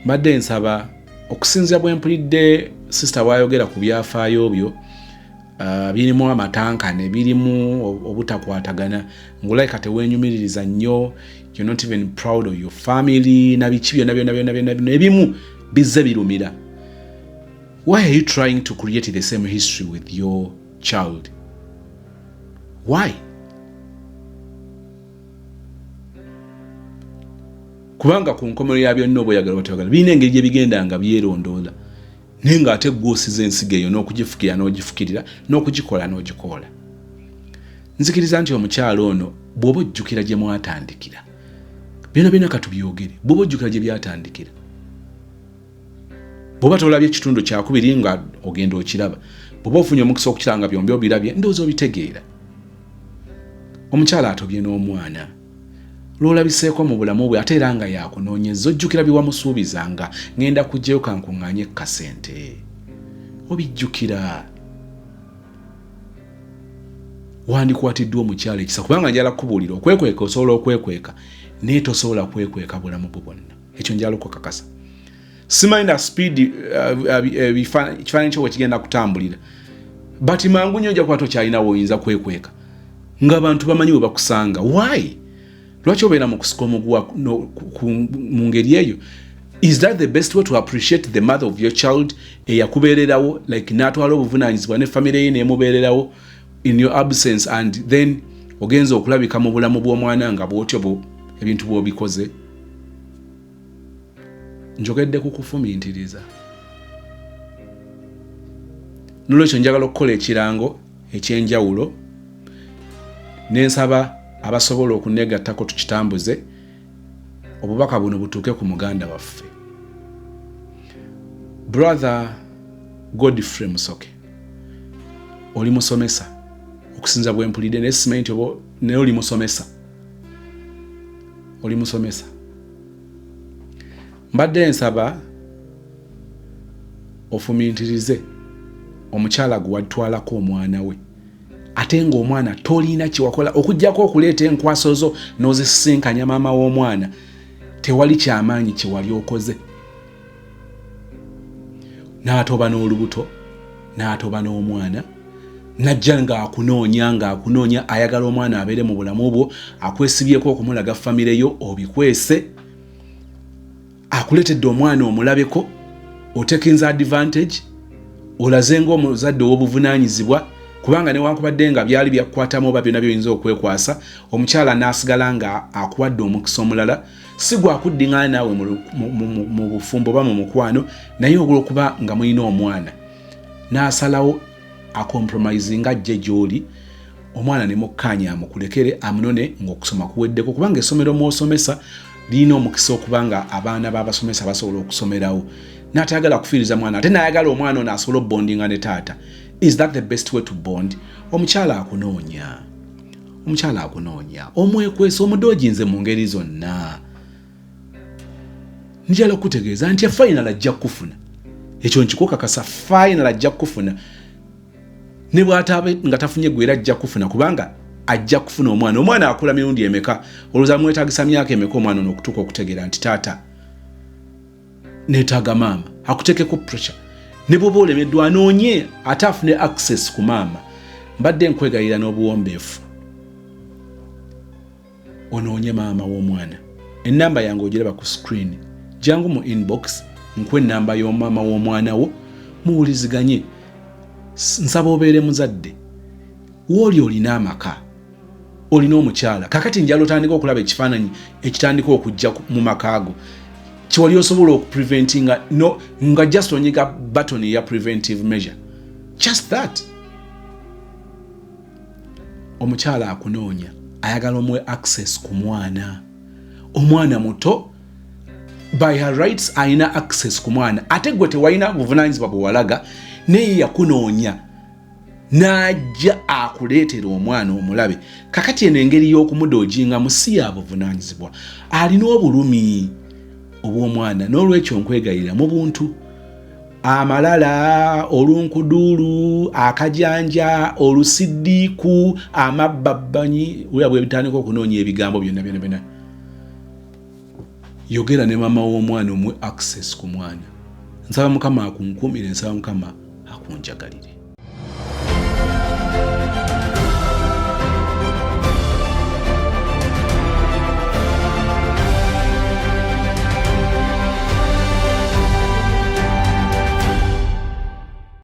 Speaker 1: mbadde nsaba okusinzira bwe mpulidde sister bw'ayogera ku byafaayo byo birimu amatankane birimu obutakwatagana ng'olayika teweenyumiririza nnyo, you're not even proud of your family na biki byonna ebimu bizze birumira. Why are you trying to create the same history with your child? Why? Kubanga ku nkomerero ya byonna obweyagala batayagala birina engeri gye bigenda nga byerondoola naye ng'ate gw'osiza ensigo eyo n'okugifukira n'ogifukirira n'okugikola n'ogikola. Nzikiriza nti omukyalo ono bw'oba ojjukira gye mwatandikira byonna katubyogere bw'oba ojjukira gye byatandikira bw'oba tolabye ekitundu kyakubiri nga ogenda okiraba bw'oba ofunye omukisa okukiranga byombi obirabye ndowooza obitegeera. Omukyala atobye n'omwana lw'olabiseeko mu bulamu bwe ate era nga yakunoonyeza ojjukira bye wamusuubizanga ngenda kujjayo kankuŋŋaanye kasente obijjukira. Wandikwatiddwa omukyala ekisa kubanga njala kubuulira okwekweka osobola okwekweka naye tosobola kwekweka bulamu bwo bwonna. Ekyo njala okukakasa. Simanyi na speed ekifaananyi kyo bwe kigenda kutambulira but mangu nnyo ojja kuba tokyalina woyinza kwekweka ng'abantu bamanyi bwe bakusanga. Why? Lwaki obeera mu kusika omuguwa mu ngeri eyo? Is that the best way to appreciate the mother of your child eyakubeererawo like n'atwala obuvunaanyizibwa ne famire ye n'emubeererawo in your absence and then ogenza okulabika mu bulamu bw'omwana nga bw'otyo ebintu bw'obikoze? Njogedde ku kufumiitiriza. N'olwekyo njagala okukola ekirango eky'enjawulo n'ensaba abasobola okunegattako tukitambuze obubaka buno butuuke ku muganda waffe. Brother Godfrey Musoke oli musomesa okusinza bwe mpulidde naye simanyi nti naye oli musomesa. Mbadde nsaba ofumiitirize omukyala gwe watwalako omwana we ate ng'omwana toliina kyewakola okuggyako okuleeta enkwaso zo n'ozisisinkanya maama w'omwana tewali kyamaanyi kye wali okoze. N'atoba n'olubuto n'atoba n'omwana najja ng'akunoonya ayagala omwana abeere mu bulamu bwo akwesibyeko okumulaga famire yo obikwese akuletedde omwana omulabeko otekinza advantage olaze ng'omuzadde w'obuvunaanyizibwa kubanga newankubadde nga byali byakukwatamu oba byonna byoyinza okwekwasa omukyala n'asigala nga akuwadde omukisa omulala si gwakuddiŋŋana naawe mu bufumbo oba mu mukwano naye olw'okuba nga mulina omwana n'asalawo acompromising ajje gy'oli omwana ne mukkanya amukulekere amunone ng'okusoma kuweddeko kubanga essomero mw'osomesa lirina omukisa okuba nga abaana b'abasomesa basobola okusomerawo n'atayagala kufiiriza mwana ate n'ayagala omwana ono asobola obbondinga ne taata. Is that the best way to bond? Omukyala akunoonya omwekwesa omudooginze mu ngeri zonna njala okutegeeza nti final ajja kufuna ekyo nkikukakasa final ajja kufuna ne bw'ataba nga tafunye gwera ajja kufuna kubanga ajja kufuna omwana akula mirundi emeka olowooza mwetaagisa myaka emeka omwana ono okutuuka okutegeera nti taata neetaaga maama akuteekeko pressure ne bw'oba olemeddwa anoonye ate afune access ku maama. Mbadde nkwegayira n'obuwombeefu onoonye maama w'omwana. Ennamba yange ogiraba ku screen jangu mu inbox nkwe ennamba y'omama w'omwana wo muwuliziganye. Nsaba obeere muzadde wooli olina amaka olina omukyala kakati njala otandika okulaba ekifaananyi ekitandika okujja mu makaago kiwali osobola okupreventinga nga just onyiga button ya preventive measure just that. Omukyala akunoonya ayagala omwe access ku omwana muto by her rights ayina access ku mwana ate gwe tewalina buvunaanyizibwa bwe walaga naye yakunoonya n'ajja akuleetera omwana omulabe kakati eno engeri y'okumudoojinga musi ya buvunaanyizibwa alina obulumi obw'omwana n'olwekyo nkwegayirira mu buntu amalala olunkuduulu akajanja olusiddiiku amabbabbanyi bwe bitandika okunoonya ebigambo byonna yogera ne mama w'omwana omwe access ku mwana. Nsaba Mukama akunkuumire, nsaba Mukama akunjagalire.